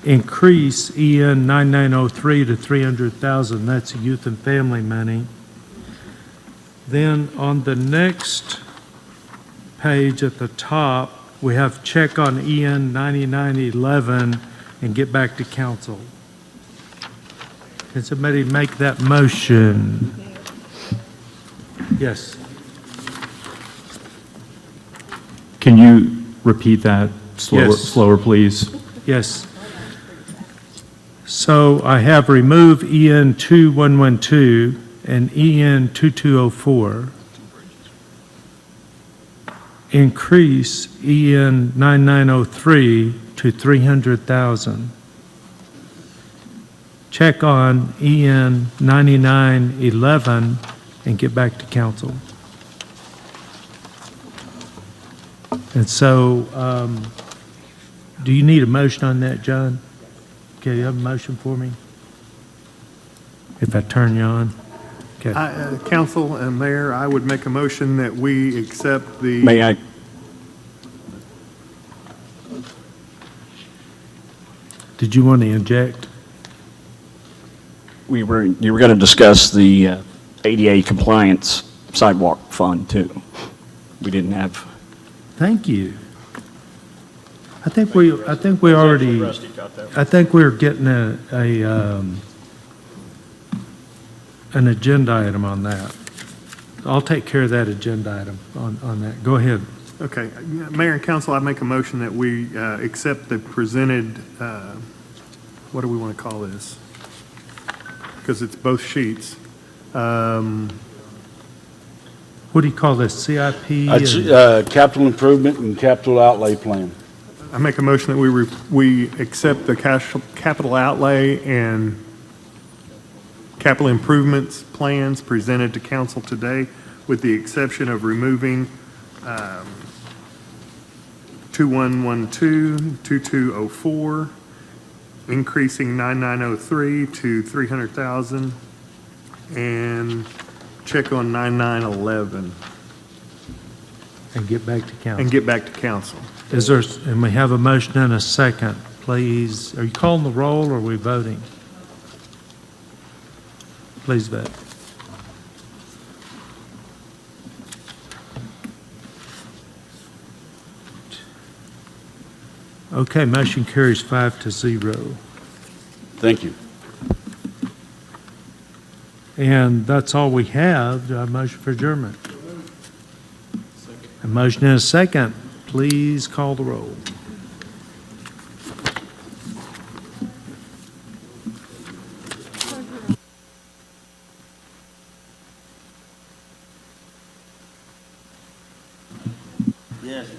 Increase EN 9903 to 300,000. That's youth and family money. Then on the next page at the top, we have check on EN 9911 and get back to council. Can somebody make that motion? Yes. Can you repeat that slower, please? Yes. So I have remove EN 2112 and EN 2204. Increase EN 9903 to 300,000. Check on EN 9911 and get back to council. And so, do you need a motion on that, John? Okay, you have a motion for me? If I turn you on? Okay. Council and Mayor, I would make a motion that we accept the. May I? Did you want to inject? You were going to discuss the ADA compliance sidewalk fund too. We didn't have. Thank you. I think we already. I think we're getting an agenda item on that. I'll take care of that agenda item on that. Go ahead. Okay, Mayor and Council, I make a motion that we accept the presented, what do we want to call this? Because it's both sheets. What do you call this, CIP? Capital improvement and capital outlay plan. I make a motion that we accept the capital outlay and capital improvements plans presented to council today, with the exception of removing 2112, 2204, increasing 9903 to 300,000, and check on 9911, And get back to council. and get back to council. Is there, and we have a motion and a second, please. Are you calling the roll or are we voting? Please vote. Okay, motion carries 5-0. Thank you. And that's all we have. Do I have a motion for adjournment? A motion and a second. Please call the roll. Yes.